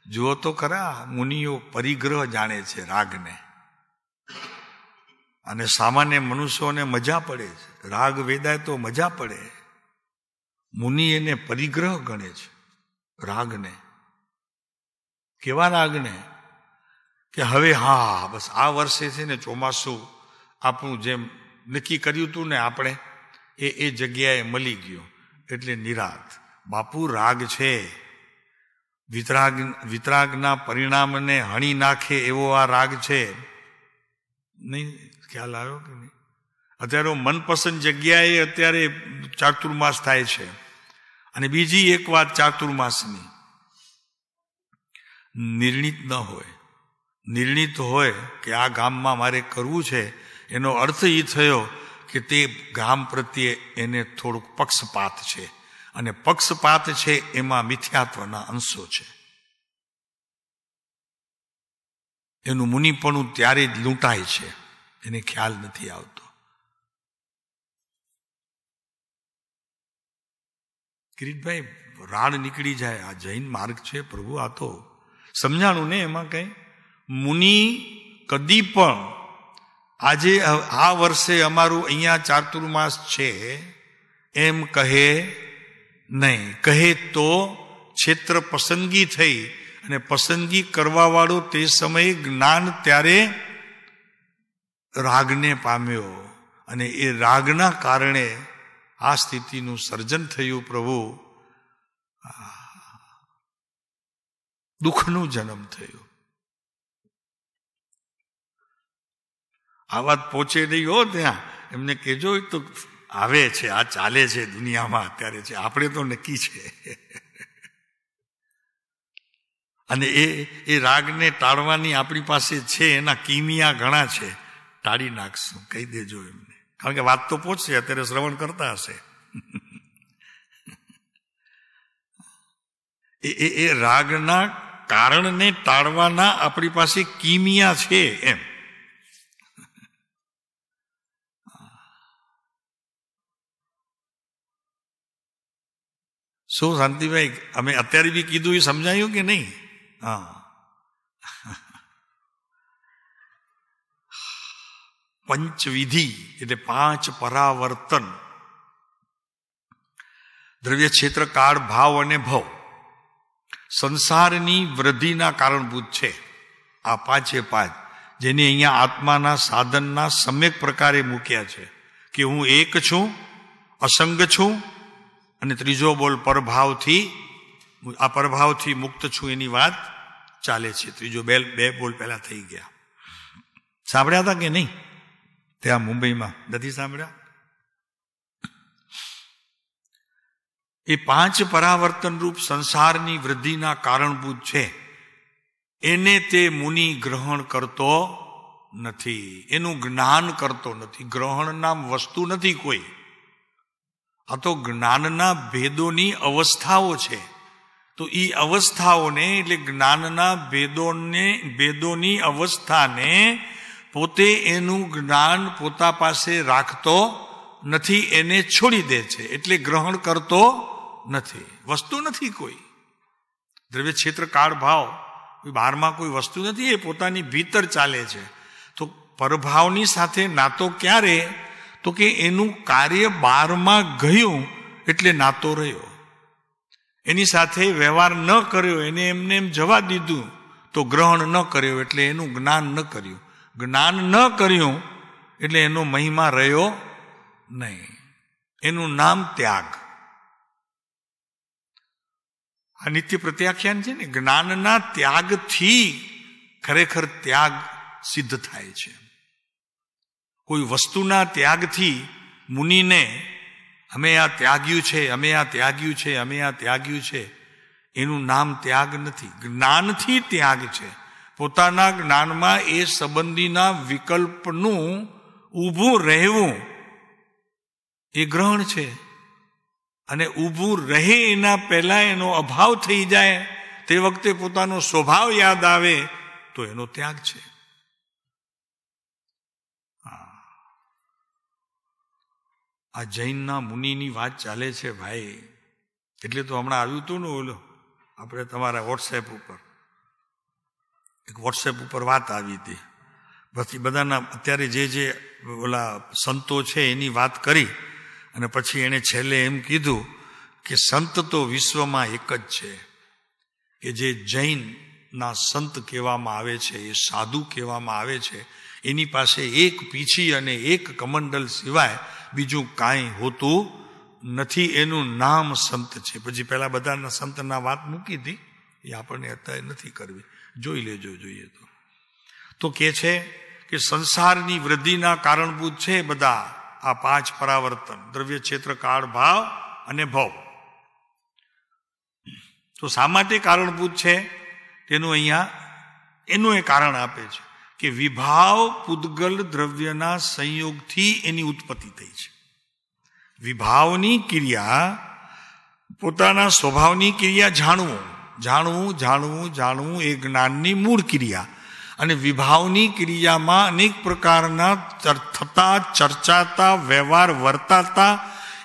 જુઓ તો ખરા. મુનિઓ પરિગ્રહ જાણે છે રાગને, અને સામાન્ય મનુષ્યોને મજા પડે છે. રાગ વેદાય તો મજા પડે. મુનિ એને પરિગ્રહ ગણે છે રાગને. કેવા રાગને? કે હવે હા બસ આ વર્ષે છે ને ચોમાસું આપણું જેમ નક્કી કર્યું હતું ને આપણે, એ જગ્યાએ મળી ગયો એટલે નિરાત. બાપુ રાગ છે, વિતરાગના પરિણામને હણી નાખે એવો આ રાગ છે. નહીં ખ્યાલ આવ્યો કે નહીં? અત્યારે મનપસંદ જગ્યાએ અત્યારે ચાતુર્માસ થાય છે. અને બીજી એક વાત ચાતુર્માસની, નિર્ણિત ન હોય. નિર્ણિત હોય કે આ ગામમાં મારે કરવું છે, એનો અર્થ એ થયો કે તે ગામ પ્રત્યે એને થોડુંક પક્ષપાત છે, અને પક્ષપાત છે એમાં મિથ્યાત્વના અંશો છે. એનું મુનિપણું ત્યારે જ લૂંટાય છે, એને ખ્યાલ નથી આવતો. કિરીટભાઈ, રાડ નીકળી જાય, આ જૈન માર્ગ છે પ્રભુ, આ તો સમજાણું ને એમાં કઈ. મુનિ કદી પણ આજે આ વર્ષે અમારું અહીંયા ચાતુર્માસ છે એમ કહે નહીં. કહે તો ક્ષેત્ર પસંદગી થઈ, અને પસંદગી કરવા વાળો તે સમયે જ્ઞાન ત્યારે રાગને પામ્યો, અને એ રાગના કારણે આ સ્થિતિનું સર્જન થયું. પ્રભુ, દુઃખનું જન્મ થયું. આ વાત પહોંચે નહીં હો ત્યાં, એમને કહેજો તો આવે છે, આ ચાલે છે દુનિયામાં અત્યારે છે, આપણે તો નક્કી છે. અને એ રાગને ટાળવાની આપણી પાસે છે, એના કિમિયા ઘણા છે, ટાળી નાખશું, કહી દેજો એમને, કારણ કે વાત તો પહોંચશે, અત્યારે શ્રવણ કરતા હશે. એ રાગના કારણને ટાળવાના આપણી પાસે કિમિયા છે એમ. શું શાંતિભાઈ, અમે અત્યારે બી કીધું એ સમજાયું કે નહીં? હા, પંચવિધિ એટલે 5 પરાવર્તન, દ્રવ્ય, ક્ષેત્ર, કાળ, ભાવ અને ભવ સંસારની વૃદ્ધિના કારણભૂત છે. આ 5 જેને અહીંયા આત્માના સાધનના સમ્યક પ્રકારે મૂક્યા છે કે હું એક છું, અસંગ છું, અને ત્રીજો બોલ પરભાવથી, આ પરભાવથી મુક્ત છું એની વાત ચાલે છે. ત્રીજો 2 બોલ પહેલા થઈ ગયા. સાંભળ્યા હતા કે નહીં? ત્યાં મુંબઈમાં નથી સાંભળ્યા? એ 5 પરાવર્તન રૂપ સંસારની વૃદ્ધિના કારણભૂત છે. એને તે મુનિ ગ્રહણ કરતો નથી, એનું જ્ઞાન કરતો નથી. ગ્રહણ નામ વસ્તુ નથી કોઈ, આ તો જ્ઞાનના ભેદોની અવસ્થાઓ છે. તો એ અવસ્થાઓને એટલે જ્ઞાનના ભેદોની અવસ્થાને પોતે એનું જ્ઞાન પોતા પાસે રાખતો નથી, એને છોડી દે છે, એટલે ગ્રહણ કરતો નથી. વસ્તુ નથી કોઈ. દ્રવ્ય, ક્ષેત્ર, કાળ, ભાવ બહારમાં કોઈ વસ્તુ નથી, એ પોતાની ભીતર ચાલે છે. તો પરભાવની સાથે નાતો ક્યારે? તો કે એનું કાર્ય બહારમાં ગયું એટલે નાતો રહ્યો. એની સાથે વ્યવહાર ન કર્યો, એને એમને એમ જવા દીધું તો ગ્રહણ ન કર્યો એટલે એનું જ્ઞાન ન કર્યું. જ્ઞાન ન કર્યું એટલે એનો મહિમા રહ્યો નહીં. એનું નામ ત્યાગ. આ નિત્ય પ્રત્યાખ્યાન છે ને, જ્ઞાનના ત્યાગથી ખરેખર ત્યાગ સિદ્ધ થાય છે. કોઈ વસ્તુના ત્યાગથી મુનિને અમે આ ત્યાગ્યું છે, અમે આ ત્યાગ્યું છે, અમે આ ત્યાગ્યું છે, એનું નામ ત્યાગ નથી. જ્ઞાનથી ત્યાગ છે. પોતાના જ્ઞાનમાં એ સંબંધીના વિકલ્પનું ઊભું રહેવું એ ગ્રહણ છે. અને ઊભું રહે એના પહેલા એનો અભાવ થઈ જાય, તે વખતે પોતાનો સ્વભાવ યાદ આવે તો એનો ત્યાગ છે. આ જૈનના મુનિની વાત ચાલે છે ભાઈ. એટલે તો હમણાં આવ્યું હતું ને ઓલો આપણે તમારા વોટ્સએપ ઉપર વાત આવી હતી. પછી બધાના અત્યારે જે ઓલા સંતો છે એની વાત કરી, અને પછી એણે છેલ્લે એમ કીધું કે સંત તો વિશ્વમાં એક જ છે, કે જે જૈનના સંત કહેવામાં આવે છે, એ સાધુ કહેવામાં આવે છે, એની પાસે એક પીછી અને એક કમંડલ સિવાય બીજું કાંઈ હોતું નથી. એનું નામ સંત છે. પછી પેલા બધાના સંતના વાત મૂકી હતી, એ આપણને અત્યારે નથી કરવી, જોઈ લેજો જોઈએ તો કે છે કે સંસારની વૃદ્ધિના કારણભૂત છે બધા આ 5 પરાવર્તન: દ્રવ્ય, ક્ષેત્ર, કાળ, ભાવ અને ભવ. તો શા માટે કારણભૂત છે તેનું અહીંયા એનું એ કારણ આપે છે કે વિભાવ પૂદગલ દ્રવ્યના સંયોગથી એની ઉત્પત્તિ થઈ છે. વિભાવની ક્રિયા પોતાના સ્વભાવની ક્રિયા જાણવું જાણવું જાણવું જાણવું એ જ્ઞાનની મૂળ ક્રિયા. અને વિભાવની ક્રિયામાં અનેક પ્રકારના થતા, ચર્ચાતા, વ્યવહાર વર્તાતા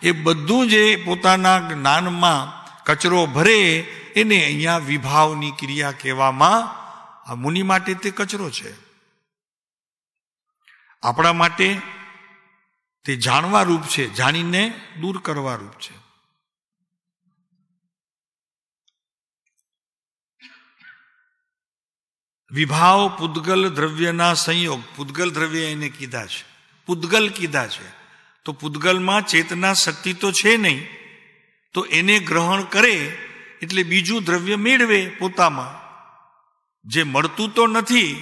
એ બધું જે પોતાના જ્ઞાનમાં કચરો ભરે એને અહીંયા વિભાવની ક્રિયા કહેવામાં. આ મુનિ માટે તે કચરો છે, આપણા માટે તે જાણવા રૂપ છે, જાણીને દૂર કરવા રૂપ છે. વિભાવ પૂદગલ દ્રવ્યના સંયોગ. પૂદગલ દ્રવ્ય એને કીધા છે, પૂદગલ કીધા છે. તો પૂદગલમાં ચેતના શક્તિ તો છે નહીં, તો એને ગ્રહણ કરે એટલે બીજું દ્રવ્ય મેળવે પોતામાં. જે મળતું તો નથી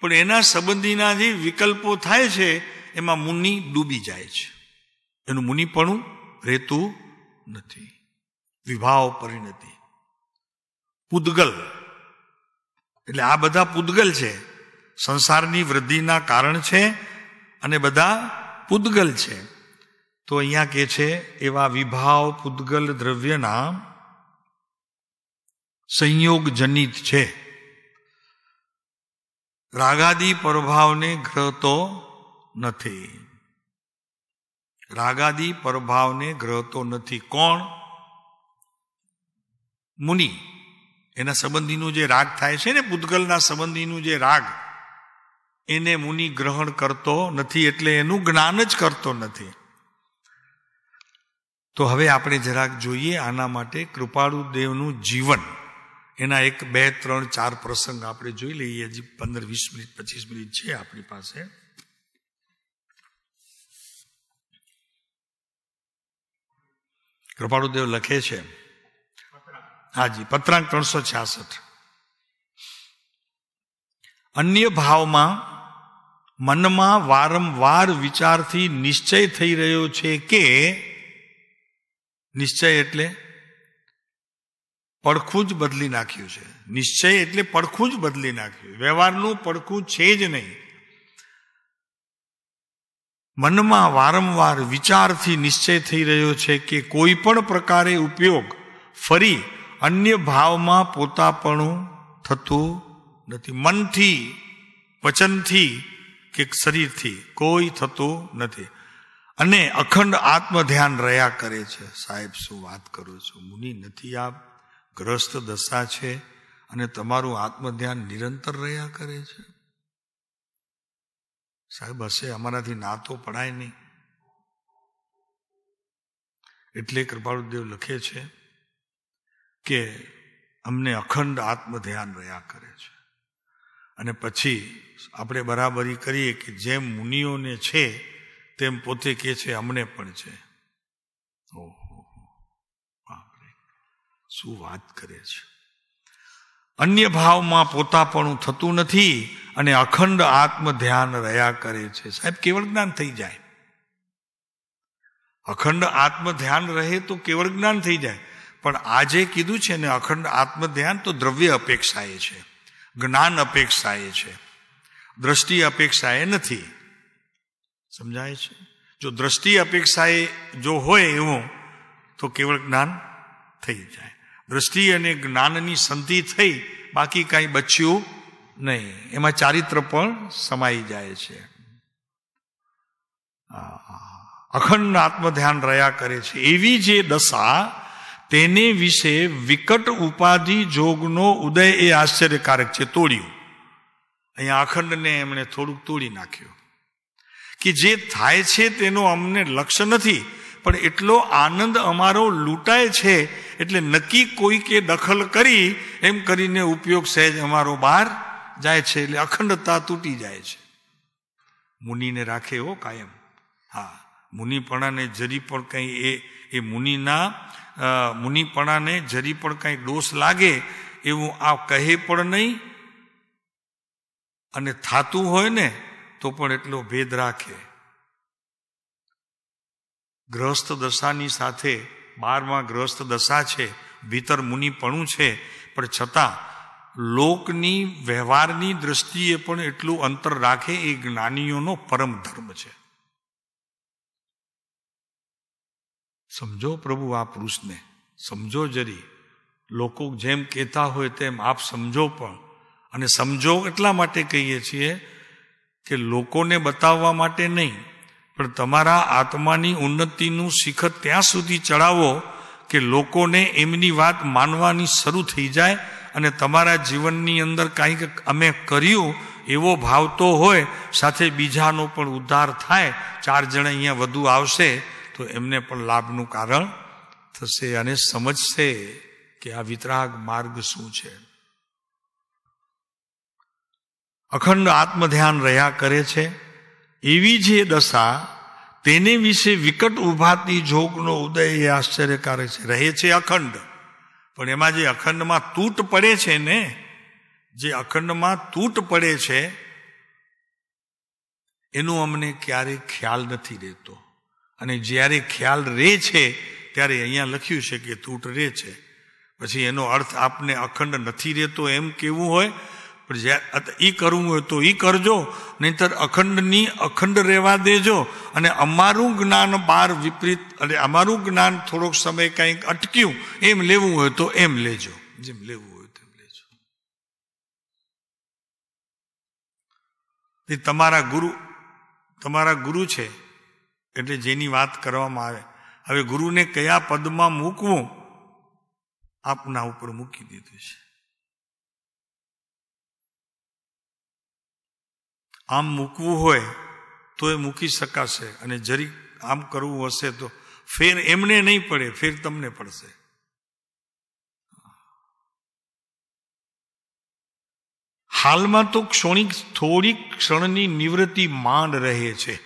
પણ એના સંબંધીના જે વિકલ્પો થાય છે એમાં મુનિ ડૂબી જાય છે, એનું મુનિપણું રહેતું નથી. વિભાવ પરિણતિ પૂદગલ એટલે આ બધા પૂદગલ છે, સંસારની વૃદ્ધિના કારણ છે અને બધા પૂદગલ છે. તો અહીંયા કે છે એવા વિભાવ પૂદગલ દ્રવ્યના સંયોગ જનિત છે. રાગાદી પરભાવને ગ્રહતો નથી. રાગાદી પરભાવને ગ્રહતો નથી. કોણ? મુનિ. એના સંબંધીનું જે રાગ થાય છે ને, પૂદગલના સંબંધીનું જે રાગ, એને મુનિ ગ્રહણ કરતો નથી, એટલે એનું જ્ઞાન જ કરતો નથી. તો હવે આપણે જરાક જોઈએ આના માટે કૃપાળુ દેવનું જીવન. એના 1, 2, 3, 4 પ્રસંગ આપણે જોઈ લઈએ. હજી 15, 20 મિનિટ 25 મિનિટ છે આપણી પાસે. કૃપાળુ દેવ લખે છે, હાજી, પત્રાંક 366. અન્ય ભાવમાં મનમાં વારંવાર વિચારથી નિશ્ચય થઈ રહ્યો છે કે, નિશ્ચય એટલે પડખું જ બદલી નાખ્યું છે. નિશ્ચય એટલે પડખું જ બદલી નાખ્યું, વ્યવહારનું પડખું છે જ નહીં. મનમાં વારંવાર વિચારથી નિશ્ચય થઈ રહ્યો છે કે કોઈ પણ પ્રકારે ઉપયોગ ફરી અન્ય ભાવમાં પોતાપણું થતું નથી. મનથી, વચનથી કે શરીરથી કોઈ થતું નથી. અને અખંડ આત્મ ધ્યાન રહ્યા કરે છે. સાહેબ, શું વાત કરું છું, મુનિ નથી આપ, ગ્રસ્ત દશા છે અને તમારું આત્મ ધ્યાન નિરંતર રહ્યા કરે છે. સાહેબ, હશે, અમારાથી ના તો પડાય નહીં. એટલે કૃપાળુદેવ લખે છે કે અમને અખંડ આત્મ ધ્યાન રહ્યા કરે છે. અને પછી આપણે બરાબરી કરીએ કે જેમ મુનિઓને છે તેમ પોતે કે છે અમને પણ છે. ઓહો, બાપરે, શું વાત કરે છે. અન્ય ભાવમાં પોતાપણું થતું નથી અને અખંડ આત્મ ધ્યાન રહ્યા કરે છે. સાહેબ, કેવળ જ્ઞાન થઈ જાય. અખંડ આત્મ ધ્યાન રહે તો કેવળ જ્ઞાન થઈ જાય. પણ આજે કીધું છે ને અખંડ આત્મ ધ્યાન, તો દ્રવ્ય અપેક્ષાએ છે, જ્ઞાન અપેક્ષાએ છે, દ્રષ્ટિ અપેક્ષાએ નથી. સમજાય છે? જો દ્રષ્ટિ અપેક્ષાએ જો હોય એવું તો કેવળ જ્ઞાન થઈ જાય. દ્રષ્ટિ અને જ્ઞાનની સંધિ થઈ, બાકી કાંઈ બચ્યું નહીં. એમાં ચારિત્ર પણ સમાઈ જાય છે. અખંડ આત્મ ધ્યાન રહ્યા કરે છે. એવી જે દશા, તેને વિશે વિકટ ઉપાધિ જોગનો ઉદય એ આશ્ચર્યકારક છે. તોડ્યું. અહીંયા અખંડને એમણે થોડુંક તોડી નાખ્યું કે જે થાય છે તેનો અમને લક્ષ્ય નથી, પણ એટલો આનંદ અમારો લૂંટાય છે એટલે નક્કી કોઈકે દખલ કરી એમ કરીને ઉપયોગ સહેજ અમારો બહાર જાય છે, એટલે અખંડતા તૂટી જાય છે. મુનિને રાખે હો કાયમ. હા, મુનિપણાને જરી પણ કંઈ એ મુનિપણાને જરી પણ કંઈ દોષ લાગે એવું આ કહે પણ નહીં, અને થાતું હોય ને તો પણ એટલો ભેદ રાખે. ગ્રહસ્થ દશાની સાથે 12મા ગ્રહસ્થ દશા છે, ભીતર મુનિપણું છે, પણ છતાં લોકની વ્યવહારની દ્રષ્ટિએ પણ એટલું અંતર રાખે એ જ્ઞાનીઓનો પરમ ધર્મ છે. સમજો પ્રભુ આ પુરુષને, સમજો જરી. લોકો જેમ કહેતા હોય તેમ આપ સમજો પણ. અને સમજો એટલા માટે કહીએ છીએ કે લોકોને બતાવવા માટે નહીં, પણ તમારા આત્માની ઉન્નતિનું શિખર ત્યાં સુધી ચડાવો કે લોકોને એમની વાત માનવાની શરૂ થઈ જાય, અને તમારા જીવનની અંદર કાંઈક અમે કર્યું એવો ભાવ તો હોય, સાથે બીજાનો પણ ઉદ્ધાર થાય. 4 જણા અહીંયા વધુ આવશે તો એમને પણ લાભનું કારણ થશે, અને સમજશે કે આ વિતરાગ માર્ગ શું છે. અખંડ આત્મધ્યાન રહ્યા કરે છે એવી જે દશા, તેને વિશે વિકટ ઉભાતી જોગનો ઉદય એ આશ્ચર્યકારક છે. રહે છે અખંડ, પણ એમાં જે અખંડમાં તૂટ પડે છે ને, જે અખંડમાં તૂટ પડે છે એનું અમને ક્યારેય ખ્યાલ નથી રહેતો. અને જ્યારે ખ્યાલ રહે છે ત્યારે અહીંયા લખ્યું છે કે તૂટ રહે છે, પછી એનો અર્થ આપને અખંડ નથી રહેતો એમ કેવું હોય. પણ એ કરવું હોય તો એ કરજો, નહીતર અખંડની અખંડ રહેવા દેજો. અને અમારું જ્ઞાન બાર વિપરીત, અને અમારું જ્ઞાન થોડોક સમય કંઈક અટક્યું એમ લેવું હોય તો એમ લેજો, જેમ લેવું હોય તેમ લેજો. તમારા ગુરુ છે એટલે જેની વાત કરવામાં આવે, હવે ગુરુને કયા પદમાં મૂકવું આપના ઉપર મૂકી દીધું છે. આમ મૂકવું હોય તો એ મૂકી શકાશે, અને જરી આમ કરવું હશે તો ફેર એમને નહીં પડે, ફેર તમને પડશે. હાલમાં તો થોડીક ક્ષણની નિવૃત્તિ માંડ રહે છે,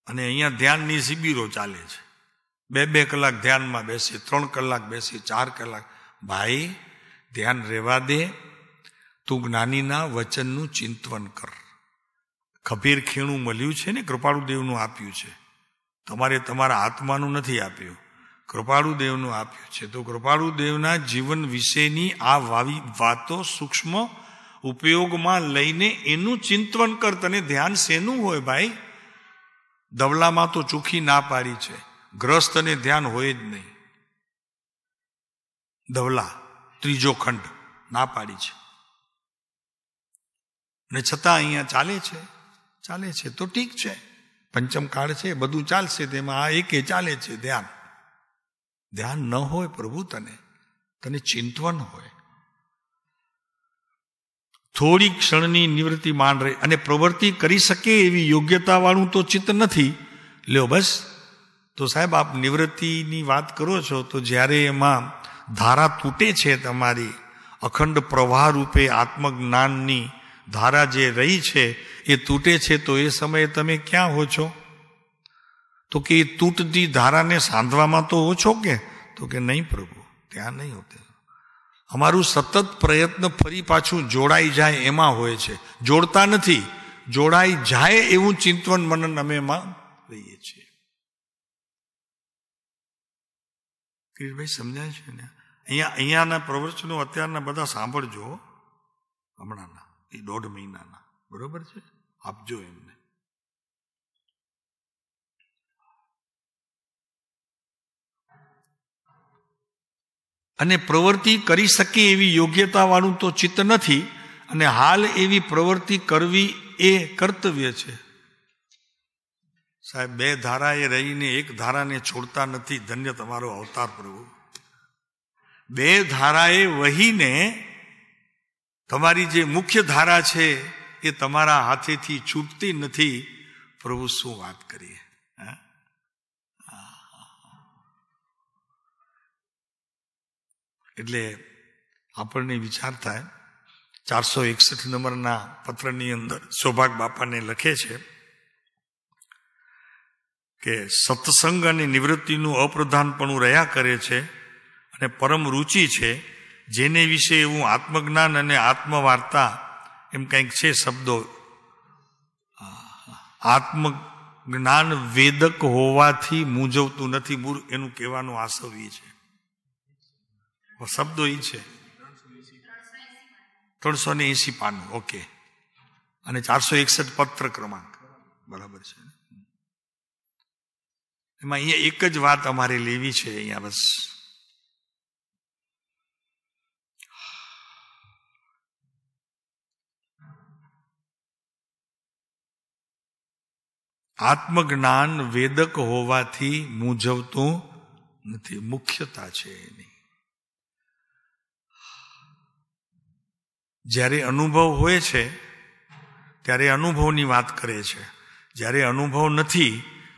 અને અહીંયા ધ્યાનની શિબિરો ચાલે છે. 2 કલાક ધ્યાનમાં બેસી, 3 કલાક બેસી, 4 કલાક. ભાઈ, ધ્યાન રહેવા દે. તું જ્ઞાનીના વચનનું ચિંતન કર. ખભીર ખીણું મળ્યું છે ને, કૃપાળુદેવનું આપ્યું છે. તમારે તમારા આત્માનું નથી આપ્યું, કૃપાળુદેવનું આપ્યું છે. તો કૃપાળુદેવના જીવન વિશેની આ વાતો સૂક્ષ્મ ઉપયોગમાં લઈને એનું ચિંતન કર. તને ધ્યાન શેનું હોય ભાઈ? ધવલામાં તો ચોખ્ખી ના પાડી છે, ગ્રસ્તને ધ્યાન હોય જ નહીં. ધવલા 3જો ખંડ ના પાડી છે, ને છતાં અહીંયા ચાલે છે તો ઠીક છે. પંચમ કાળ છે, બધું ચાલશે, તેમાં આ એકે ચાલે છે. ધ્યાન ન હોય પ્રભુ, તને ચિંતવન હોય. થોડી ક્ષણની નિવૃત્તિ માંડ રહે, અને પ્રવૃત્તિ કરી શકે એવી યોગ્યતા વાળું તો ચિત્ત નથી. લ્યો બસ. તો સાહેબ, આપ નિવૃત્તિની વાત કરો છો, તો જ્યારે એમાં ધારા તૂટે છે, તમારી અખંડ પ્રવાહ રૂપે આત્મજ્ઞાનની ધારા જે રહી છે એ તૂટે છે, તો એ સમયે તમે ક્યાં હો છો? તો કે એ તૂટતી ધારાને સાંધવામાં તો હો છો કે? તો કે નહીં પ્રભુ, ત્યાં નહીં હોતે. અમારું સતત પ્રયત્ન ફરી પાછું જોડાઈ જાય એમાં હોય છે. જોડતા નથી, જોડાઈ જાય એવું ચિંતન મનન અમે એમાં રહીએ છીએ. કિરીટભાઈ સમજાય છે ને? અહીંયાના પ્રવચનો અત્યારના બધા સાંભળજો, હમણાંના એ 1.5 મહિનાના, બરોબર છે? આપજો એમને. અને પ્રવૃત્તિ કરી શકે એવી યોગ્યતા વાળું તો ચિત્ત નથી, અને હાલ એવી પ્રવૃત્તિ કરવી એ કર્તવ્ય છે. સાહેબ, 2 ધારાએ રહીને 1 ધારાને છોડતા નથી. ધન્ય તમારો અવતાર પ્રભુ. 2 ધારાએ વહીને તમારી જે મુખ્ય ધારા છે એ તમારા હાથેથી છૂટતી નથી. પ્રભુ, શું વાત કરીએ. એટલે આપણને વિચાર થાય 461 નંબરના પત્રની અંદર સૌભાગ બાપાને લખે છે કે સત્સંગ અને નિવૃત્તિનું અપ્રધાનપણું રહ્યા કરે છે અને પરમ રૂચિ છે, જેને વિશે એવું આત્મજ્ઞાન અને આત્મવાર્તા એમ કંઈક છે શબ્દો. આત્મજ્ઞાન વેદક હોવાથી મૂંઝવતું નથી, એનું કહેવાનું આશવ એ છે, શબ્દો એ છે. 380 પાનું, ઓકે. અને 461 પત્ર ક્રમાંક, બરાબર છે. એમાં અહીંયા એક જ વાત અમારે લેવી છે અહીંયા બસ. આત્મજ્ઞાન વેદક હોવાથી મૂંઝવતું નથી, મુખ્યતા છે એની. જ્યારે અનુભવ હોય છે ત્યારે અનુભવની વાત કરે છે, જ્યારે અનુભવ નથી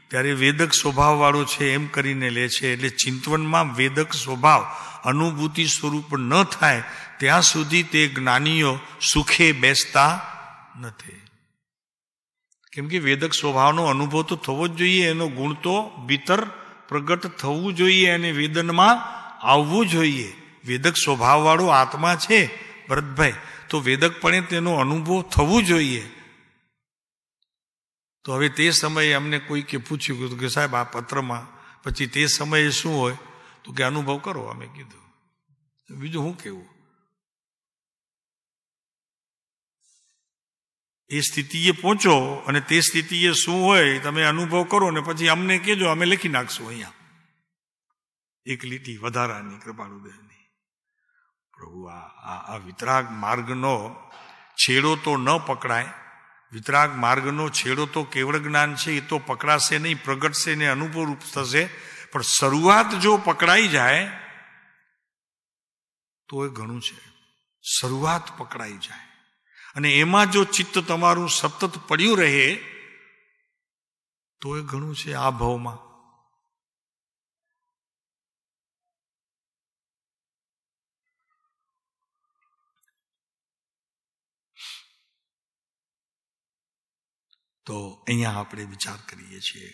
ત્યારે વેદક સ્વભાવવાળો છે એમ કરીને લે છે. એટલે ચિંતવનમાં વેદક સ્વભાવ અનુભૂતિ સ્વરૂપ ન થાય ત્યાં સુધી તે જ્ઞાનીઓ સુખે બેસતા નથી. કેમ કે વેદક સ્વભાવનો અનુભવ તો થવો જ જોઈએ, એનો ગુણ તો ભીતર પ્રગટ થવું જોઈએ અને વેદનમાં આવવું જોઈએ. વેદક સ્વભાવવાળો આત્મા છે ભરતભાઈ, તો વેદકપણે તેનો અનુભવ થવું જોઈએ. તો હવે તે સમયે અમને કોઈકે પૂછ્યું કે સાહેબ આ પત્રમાં પછી તે સમયે શું હોય, તો કે અનુભવ કરો. અમે કીધું બીજું શું કેવું? એ સ્થિતિએ પહોંચો અને તે સ્થિતિએ શું હોય તમે અનુભવ કરો ને પછી અમને કહેજો, અમે લખી નાખશું અહીંયા એક લીટી વધારાની કૃપાળુદેવની. પ્રભુ આ વિતરાગ માર્ગનો છેડો તો ન પકડાય. વિતરાગ માર્ગનો છેડો તો કેવળ જ્ઞાન છે, એ તો પકડાશે નહીં, પ્રગટશે ને અનુભવ રૂપ થશે. પણ શરૂઆત જો પકડાઈ જાય તો એ ઘણું છે. શરૂઆત પકડાઈ જાય અને એમાં જો ચિત્ત તમારું સતત પડ્યું રહે તો એ ઘણું છે આ ભાવમાં. તો અહીંયા આપણે વિચાર કરીએ છીએ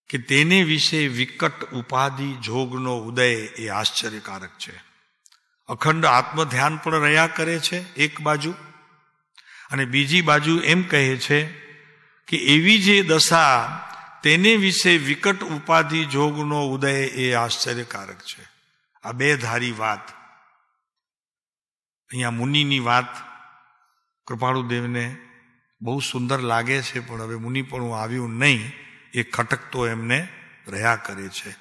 કે તેને વિશે વિકટ ઉપાધિ જોગનો ઉદય એ આશ્ચર્યકારક છે. અખંડ આત્મધ્યાન પણ રહ્યા કરે છે એક બાજુ, અને બીજી બાજુ એમ કહે છે કે એવી જે દશા તેને વિશે વિકટ ઉપાધિ જોગનો ઉદય એ આશ્ચર્યકારક છે. આ બે ધારી વાત, અહીંયા મુનિની વાત કૃપાળુદેવને બહુ સુંદર લાગે છે, પણ હવે મુનિ પણ આવ્યું નહીં, એ ખટકતો એમને રહ્યા કરે છે.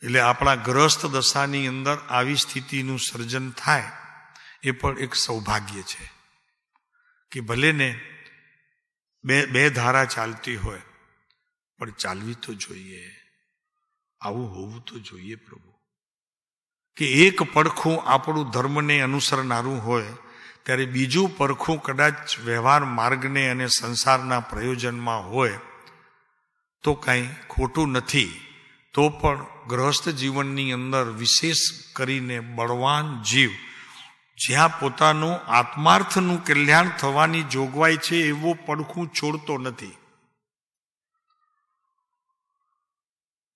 એટલે આપણા ગ્રસ્ત દશાની અંદર આવી સ્થિતિનું સર્જન થાય એ પણ એક સૌભાગ્ય છે કે ભલે ને બે ધારા ચાલતી હોય પણ ચાલવી તો જોઈએ. આવું હોવું તો જોઈએ પ્રભુ, કે એક પડખું આપણું ધર્મને અનુસરનારું હોય ત્યારે બીજું પડખું કદાચ વ્યવહાર માર્ગને અને સંસારના પ્રયોજનમાં હોય તો કાંઈ ખોટું નથી. તો પણ ગૃહસ્થ જીવનની અંદર વિશેષ કરીને બળવાન જીવ જ્યાં પોતાનું આત્માર્થનું કલ્યાણ થવાની જોગવાઈ છે એવો પડખું છોડતો નથી.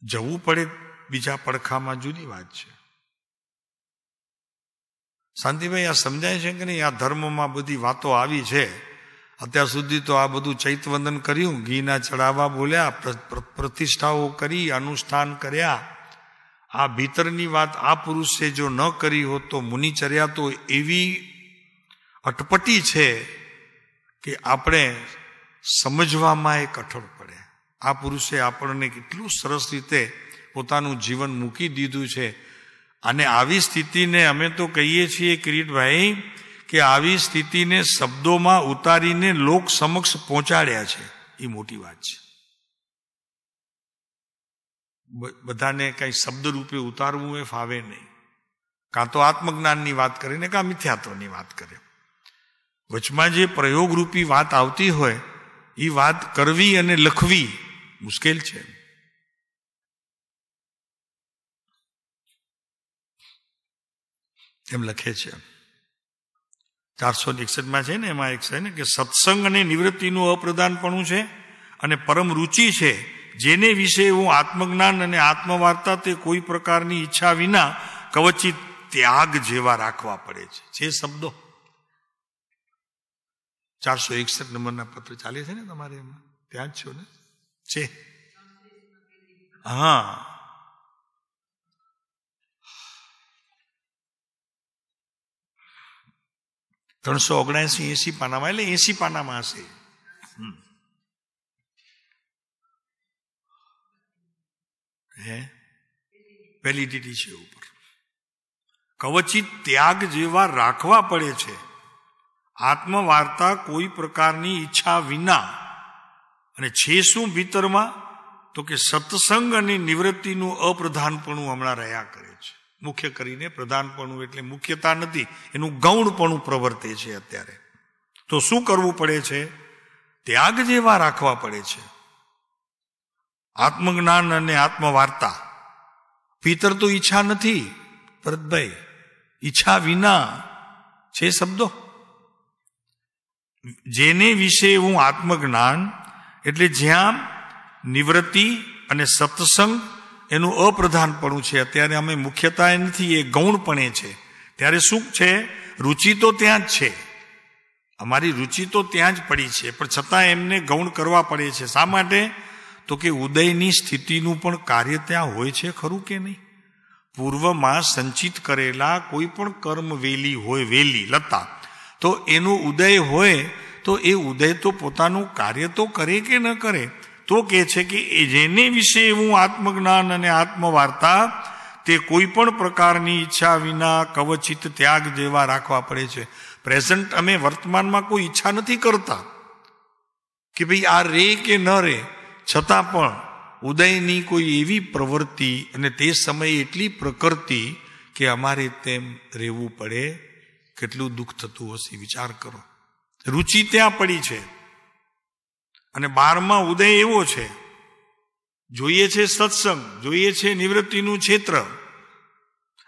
જવું પડે બીજા પડખામાં જુદી વાત છે. શાંતિભાઈ આ સમજાય છે કે નહીં? આ ધર્મમાં બધી વાતો આવી છે. અત્યાર સુધી તો આ બધું ચૈતવંદન કર્યું, ઘીના ચડાવવા બોલ્યા, પ્રતિષ્ઠાઓ કરી, અનુષ્ઠાન કર્યા. આ ભીતરની વાત આ પુરુષે જો ન કરી હોત તો મુનિચર્યા તો એવી અટપટી છે કે આપણે સમજવામાં એ કઠોળ પડે. આ પુરુષે આપણને કેટલું સરસ રીતે પોતાનું જીવન મૂકી દીધું છે. અને આવી સ્થિતિને અમે તો કહીએ છીએ કિરીટભાઈ કે આવી સ્થિતિને શબ્દોમાં ઉતારીને લોક સમક્ષ પહોંચાડ્યા છે, એ મોટી વાત છે. બધાને કઈ શબ્દ રૂપે ઉતારવું એ ફાવે નહીં. કાં તો આત્મજ્ઞાનની વાત કરે ને કાં મિથ્યાત્વની વાત કરે. વચમાં જે પ્રયોગરૂપી વાત આવતી હોય એ વાત કરવી અને લખવી મુશ્કેલ છે. એમ લખે છે 461 છે ને, એમાં એક છે ને કે સત્સંગ અને નિવૃત્તિનું અપ્રધાનપણું છે અને પરમ રુચિ છે, જેને વિશે હું આત્મજ્ઞાન અને આત્મવાર્તા તે કોઈ પ્રકારની ઈચ્છા વિના કવચિત ત્યાગ જેવા રાખવા પડે છે. જે શબ્દો 461 નંબરના પત્ર ચાલે છે ને તમારે, એમાં ત્યાં જ છો ને છે. હા, ત્રણસો 79-80 પાનામાં, એટલે 80 પાનામાં હશે. વેલિડિટી છે ઉપર. કવચિત ત્યાગ જેવા રાખવા પડે છે, આત્મવાર્તા કોઈ પ્રકારની ઈચ્છા વિના. અને છે શું ભીતરમાં? તો કે સત્સંગ અને નિવૃત્તિનું અપ્રધાનપણું હમણાં રહ્યા કરે છે. મુખ્ય કરીને પ્રધાનપણું એટલે મુખ્યતા નથી, એનું ગૌણપણું પ્રવર્તે છે અત્યારે. તો શું કરવું પડે છે? ત્યાગ જેવા રાખવા પડે છે, આત્મજ્ઞાન અને આત્મવાર્તા. ભીતર તો ઈચ્છા નથી ભરતભાઈ, ઈચ્છા વિના છે શબ્દો. જેને વિશે હું આત્મજ્ઞાન એટલે જ્યાં નિવૃત્તિ અને સત્સંગ એનું અપ્રધાનપણું છે. અત્યારે અમે મુખ્યતા નથી, એ ગૌણપણે છે. ત્યારે શું છે? રુચિ તો ત્યાં જ છે, અમારી રુચિ તો ત્યાં જ પડી છે, પણ છતાં એમને ગૌણ કરવા પડે છે. શા માટે? તો કે ઉદયની સ્થિતિનું પણ કાર્ય ત્યાં હોય છે ખરું કે નહીં? પૂર્વમાં સંચિત કરેલા કોઈ પણ કર્મ વેલી હોય, વેલી લતા, તો એનું ઉદય હોય તો એ ઉદય તો પોતાનું કાર્ય તો કરે કે ન કરે? તો કહે છે કે જેને વિશે હું આત્મજ્ઞાન અને આત્મવાર્તા તે કોઈ પણ પ્રકારની ઈચ્છા વિના કવચિત ત્યાગ જેવા રાખવા પડે છે. પ્રેઝન્ટ અમે વર્તમાનમાં કોઈ ઈચ્છા નથી કરતા કે ભાઈ આ રે કે ન રે, છતાં પણ ઉદયની કોઈ એવી પ્રવૃત્તિ અને તે સમયે એટલી પ્રકૃતિ કે અમારે તેમ રહેવું પડે. કેટલું દુઃખ થતું હશે વિચાર કરો. રુચિ ત્યાં પડી છે અને 12માં ઉદય એવો છે. જોઈએ છે સત્સંગ, જોઈએ છે નિવૃત્તિનું ક્ષેત્ર.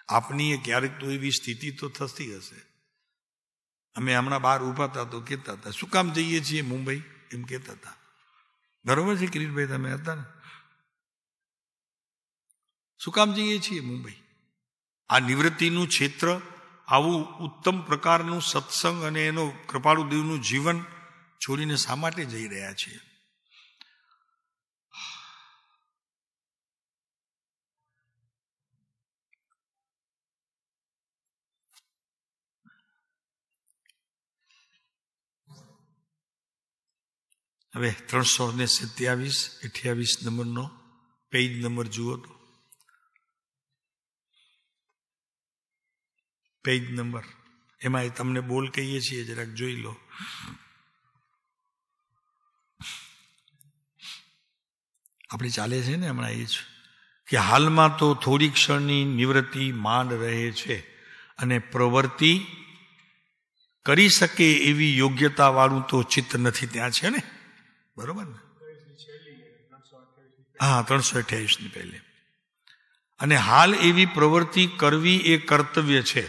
આપની ક્યારેક તો એવી સ્થિતિ તો થતી હશે. અમે હમણાં બહાર ઉભા હતા તો કહેતા હતા, શું કામ જઈએ છીએ મુંબઈ, એમ કહેતા હતા. બરોબર છે કિરીટભાઈ, તમે હતા ને? શું કામ જઈએ છીએ મુંબઈ? આ નિવૃત્તિનું ક્ષેત્ર, આવું ઉત્તમ પ્રકારનું સત્સંગ અને એનો કૃપાળુ દેવનું જીવન છોડીને શા માટે જઈ રહ્યા છીએ? હવે 327-28 નંબરનો પેજ નંબર જુઓ તો, પેજ નંબર, એમાં તમને બોલ કહીએ છીએ, જરાક જોઈ લો. આપણે ચાલે છે ને હમણાં એ જ કે હાલમાં તો થોડી ક્ષણની નિવૃત્તિ માંડ રહે છે અને પ્રવૃત્તિ કરી શકે એવી યોગ્યતા વાળું તો ચિત્ત નથી ત્યાં છે ને, બરોબર ને? હા, 328 ની પહેલે. અને હાલ એવી પ્રવૃત્તિ કરવી એ કર્તવ્ય છે,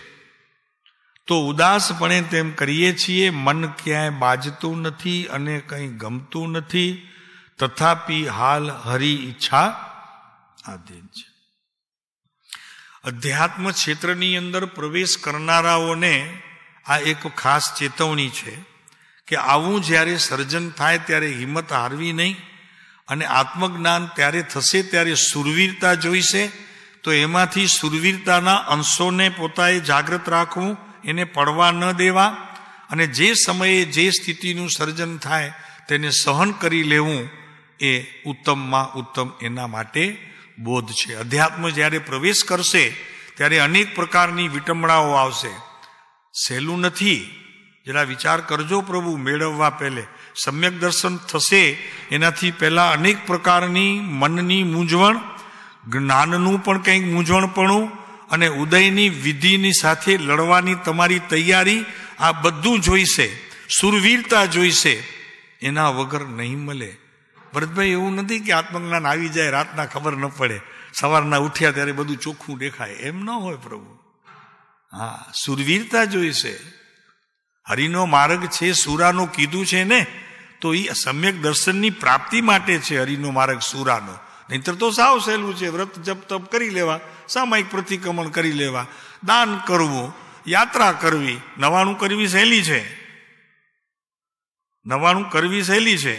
તો ઉદાસપણે તેમ કરીએ છીએ. મન ક્યાંય બાજતું નથી અને કંઈ ગમતું નથી, તથાપિ હાલ હરી ઈચ્છા આધીન છે. અધ્યાત્મ ક્ષેત્રની અંદર પ્રવેશ કરનારાઓને આ એક ખાસ ચેતવણી છે કે આવું જ્યારે સર્જન થાય ત્યારે હિંમત હારવી નહીં. અને આત્મજ્ઞાન ત્યારે થશે ત્યારે સુરવીરતા જોઈશે, તો એમાંથી સુરવીરતાના અંશોને પોતાએ જાગૃત રાખવું, એને પડવા ન દેવા, અને જે સમયે જે સ્થિતિનું સર્જન થાય તેને સહન કરી લેવું એ ઉત્તમમાં ઉત્તમ એના માટે બોધ છે. અધ્યાત્મ જ્યારે પ્રવેશ કરશે ત્યારે અનેક પ્રકારની વિટંબણાઓ આવશે. સહેલું નથી, જરા વિચાર કરજો. પ્રભુ મેળવવા પહેલે સમ્યક દર્શન થશે એનાથી પહેલા અનેક પ્રકારની મનની મૂંઝવણ, જ્ઞાનનું પણ કંઈક મૂંઝવણપણું અને ઉદયની વિધિની સાથે લડવાની તમારી તૈયારી, આ બધું જોઈશે. સુરવીરતા જોઈશે, એના વગર નહીં મળે. ભરતભાઈ, એવું નથી કે આત્મજ્ઞાન આવી જાય રાતના ખબર ન પડે, સવારના ઉઠ્યા ત્યારે બધું ચોખ્ખું દેખાય, એમ ન હોય પ્રભુ. હા, સુરવીરતા જોઈશે. હરિનો માર્ગ છે સુરાનો કીધું છે ને, તો એ સમ્યક દર્શનની પ્રાપ્તિ માટે છે હરિનો માર્ગ સુરાનો. નહીતર તો સાવ સહેલું છે. વ્રત જપ તપ કરી લેવા, સામાયિક પ્રતિક્રમણ કરી લેવા, દાન કરવું, યાત્રા કરવી, નવાણું કરવી સહેલી છે. નવાણું કરવી સહેલી છે,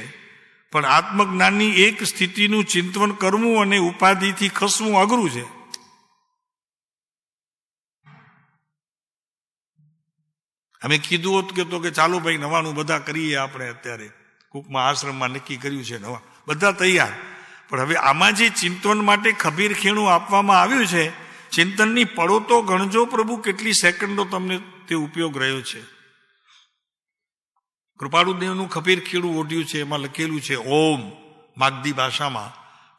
પણ આત્મજ્ઞાનની એક સ્થિતિનું ચિંતન કરવું અને ઉપાધિથી ખસવું અઘરું છે. અમે કીધું હોત કે ચાલો ભાઈ નવાણું બધા કરીએ, આપણે અત્યારે કુકમાં આશ્રમમાં નક્કી કર્યું છે નવા, બધા તૈયાર. પણ હવે આમાં જે ચિંતન માટે ખબીર ખેણું આપવામાં આવ્યું છે, ચિંતનની પળો તો ગણજો પ્રભુ, કેટલી સેકન્ડો તમને તે ઉપયોગ રહ્યો છે. કૃપાળુદેવનું ખબીર ખેડું ઓઢ્યું છે, એમાં લખેલું છે ઓમ માગધી ભાષામાં,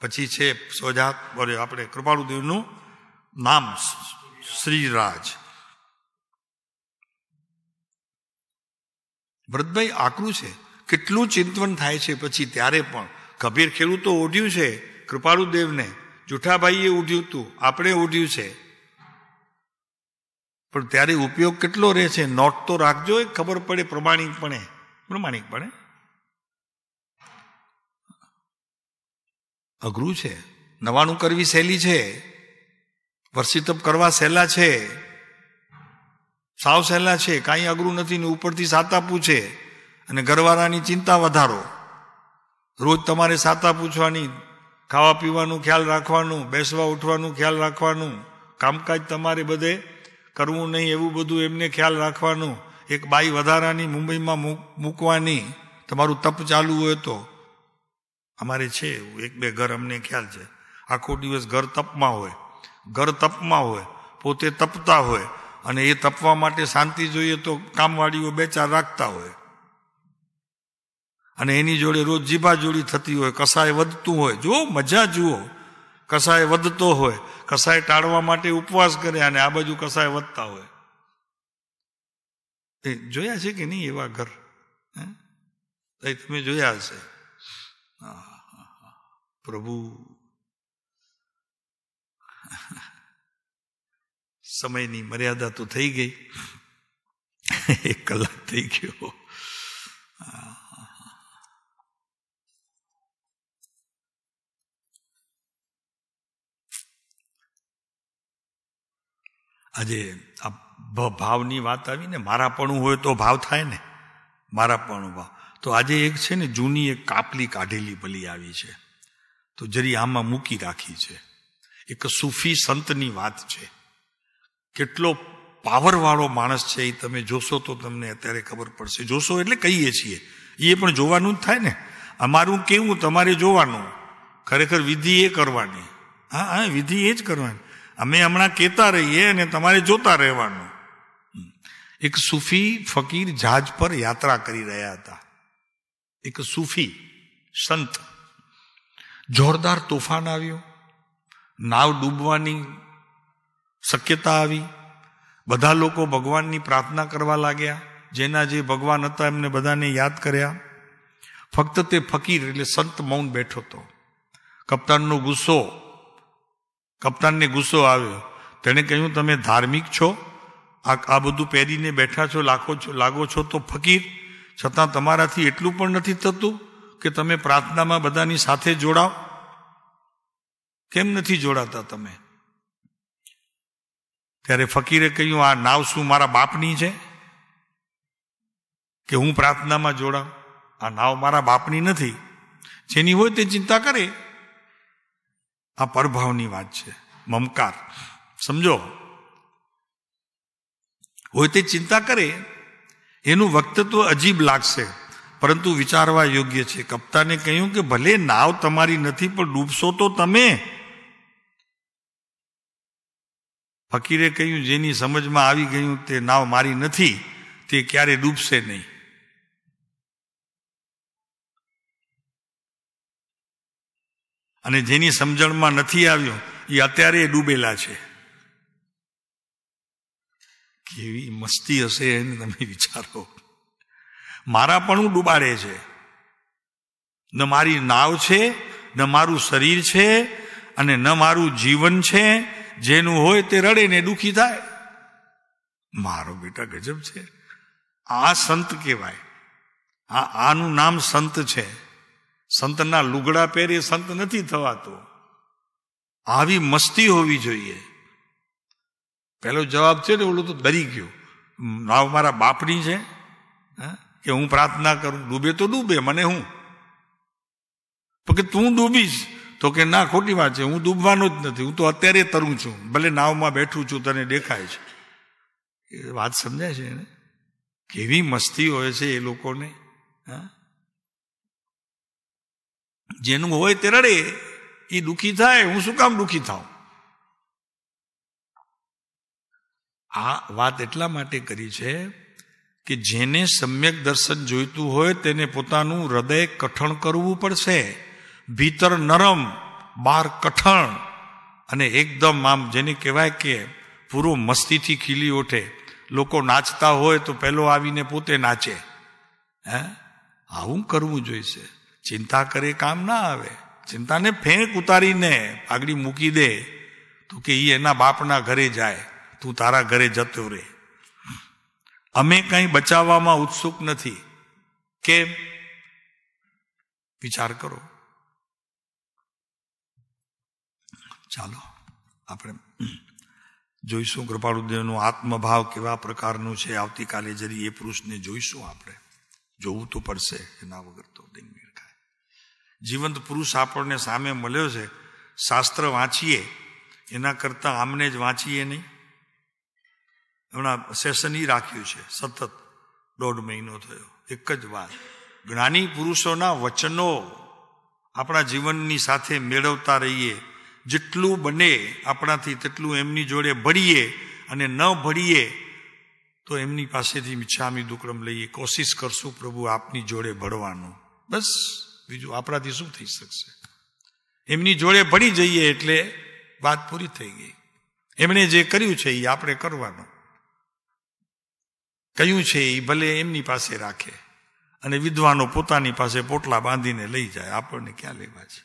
પછી છે સ્વજાત આપણે કૃપાળુદેવનું નામ શ્રીરાજ. ભરતભાઈ આકરું છે, કેટલું ચિંતન થાય છે પછી ત્યારે પણ. કબીર ખેડૂત તો ઓઢ્યું છે કૃપાળુદેવને, જુઠાભાઈએ ઓઢ્યું હતું, આપણે ઓઢ્યું છે, પણ ત્યારે ઉપયોગ કેટલો રહે છે. નોટ તો રાખજો, ખબર પડે પ્રમાણિકપણે. અઘરું છે. નવાણું કરવી સહેલી છે, વર્ષિતપ કરવા સહેલા છે, સાવ સહેલા છે, કાંઈ અઘરું નથી. ને ઉપરથી સાતા પૂછે અને ઘરવાળાની ચિંતા વધારો. રોજ તમારે સાતા પૂછવાની, ખાવા પીવાનું ખ્યાલ રાખવાનું, બેસવા ઉઠવાનું ખ્યાલ રાખવાનું, કામકાજ તમારે બધે કરવું નહીં, એવું બધું એમને ખ્યાલ રાખવાનું. એક બાઈ વધારાની મુંબઈમાં મૂકવાની, તમારું તપ ચાલુ હોય તો. અમારે છે એક બે ઘર, અમને ખ્યાલ છે. આખો દિવસ ઘર તપમાં હોય, પોતે તપતા હોય, અને એ તપવા માટે શાંતિ જોઈએ તો કામવાળીઓ બે ચાર રાખતા હોય, અને એની જોડે રોજ જીભાજોડી થતી હોય, કસાય વધતું હોય. જુઓ મજા જુઓ, કસાય વધતો હોય, કસાય ટાળવા માટે ઉપવાસ કરે, અને આ બાજુ કસાય વધતા હોય. જોયા છે કે નહીં એવા ઘર? તમે જોયા હશે. પ્રભુ, સમયની મર્યાદા તો થઈ ગઈ, 1 કલાક થઈ ગયો. આજે આ ભાવની વાત આવી ને, મારાપણું હોય તો ભાવ થાય ને, મારાપણું ભાવ. તો આજે એક છે ને જૂની એક કાપલી કાઢેલી ભલી આવી છે, તો જરી આમાં મૂકી રાખી છે. એક સૂફી સંતની વાત છે. કેટલો પાવરવાળો માણસ છે એ તમે જોશો તો તમને અત્યારે ખબર પડશે. જોશો એટલે કહીએ છીએ, એ પણ જોવાનું જ થાય ને. અમારું કેવું તમારે જોવાનું, ખરેખર વિધિ એ કરવાની. હા, વિધિ એ જ કરવાની. અમે હમણાં કહેતા રહીએ અને તમારે જોતા રહેવાનું. એક સૂફી ફકીર જહાજ પર યાત્રા કરી રહ્યા હતા. એક સૂફી સંત. જોરદાર તોફાન આવ્યો, નાવ ડૂબવાની શક્યતા આવી. બધા લોકો ભગવાનની પ્રાર્થના કરવા લાગ્યા. જેના જે ભગવાન હતા એમને બધાને યાદ કર્યા. ફક્ત તે ફકીર એટલે સંત મૌન બેઠો હતો. કપ્તાનને ગુસ્સો આવ્યો. તેણે કહ્યું, તમે ધાર્મિક છો, આ બધું પહેરીને બેઠા છો, લાગો છો તો ફકીર, છતાં તમારાથી એટલું પણ નથી થતું કે તમે પ્રાર્થનામાં બધાની સાથે જોડાવ? કેમ નથી જોડાતા તમે? ત્યારે ફકીરે કહ્યું, આ નાવ શું મારા બાપની છે કે હું પ્રાર્થનામાં જોડાવ? આ નાવ મારા બાપની નથી. જેની હોય તે ચિંતા કરે. આ પરભાવની વાત છે, મમકાર. સમજો, હોય તે ચિંતા કરે. એનું વક્તત્વ અજીબ લાગશે, પરંતુ વિચારવા યોગ્ય છે. કપ્તાને કહ્યું કે ભલે નાવ તમારી નથી, પણ ડૂબશો તો તમે. ફકીરે કહ્યું, જેની સમજમાં આવી ગયું તે નાવ મારી નથી, તે ક્યારે ડૂબશે નહીં. અને જેની સમજણમાં નથી આવ્યું એ અત્યારે ડૂબેલા છે. કેવી મસ્તી હશે એને તમે વિચારો. મારા પણ ડૂબાડે છે. ન મારી નાવ છે, ન મારું શરીર છે, અને ન મારું જીવન છે. જેનું હોય તે રડે ને દુઃખી થાય. મારો બેટા ગજબ છે. આ સંત કહેવાય. આનું નામ સંત છે. સંતના લુગડા પહેરે સંત નથી થવાતો. આવી મસ્તી હોવી જોઈએ. પહેલો જવાબ છે ને, ઓલું તો ડરી ગયો. નાવ મારા બાપની છે કે હું પ્રાર્થના કરું? ડૂબે તો ડૂબે, મને હું. તો કે તું ડૂબીશ? તો કે ના, ખોટી વાત છે, હું ડૂબવાનો જ નથી, હું તો અત્યારે તરું છું, ભલે નાવમાં બેઠું છું, તને દેખાય છે. એ વાત સમજાય છે ને? કેવી મસ્તી હોય છે એ લોકોને. જેનું હોય તે રડે, એ દુઃખી થાય, હું શું કામ દુઃખી થાઉં? આ વાત એટલા માટે કરી છે કે જેને સમ્યક દર્શન જોઈતું હોય તેને પોતાનું હૃદય કઠણ કરવું પડશે. ભીતર નરમ, બહાર કઠણ, અને એકદમ આમ જેને કહેવાય કે પૂરો મસ્તીથી ખીલી ઉઠે. લોકો નાચતા હોય તો પેલો આવીને પોતે નાચે. આવું કરવું જોઈશે. ચિંતા કરે કામ ના આવે. ચિંતાને ફેંક ઉતારીને પાઘડી મૂકી દે તો કે એ એના બાપના ઘરે જાય, તું તારા ઘરે જતો રહે. અમે કંઈ બચાવવામાં ઉત્સુક નથી. કેમ? વિચાર કરો. ચાલો આપણે જોઈશું કૃપાળુદેવનો આત્મભાવ કેવા પ્રકારનું છે. આવતીકાલે જરી એ પુરુષને જોઈશું. આપણે જોવું તો પડશે, એના વગર તો ડીંગમીર ખાય. જીવંત પુરુષ આપણને સામે મળ્યો છે. શાસ્ત્ર વાંચીએ એના કરતાં આમને જ વાંચીએ નહીં. હમણાં સેશન ઈ રાખ્યું છે, સતત 1.5 મહિનો થયો, એક જ વાત. જ્ઞાની પુરુષોના વચનો આપણા જીવનની સાથે મેળવતા રહીએ. જેટલું બને આપણાથી તેટલું એમની જોડે ભળીએ, અને ન ભળીએ તો એમની પાસેથી મિચ્છામી દુક્કડમ લઈએ. કોશિશ કરશું પ્રભુ આપની જોડે ભળવાનું. બસ, બીજું આપણાથી શું થઈ શકશે? એમની જોડે ભળી જઈએ એટલે વાત પૂરી થઈ ગઈ. એમણે જે કર્યું છે એ આપણે કરવાનું. કહ્યું છે એ ભલે એમની પાસે રાખે, અને વિદ્વાનો પોતાની પાસે પોટલા બાંધીને લઈ જાય. આપણને ક્યાં લેવા છે?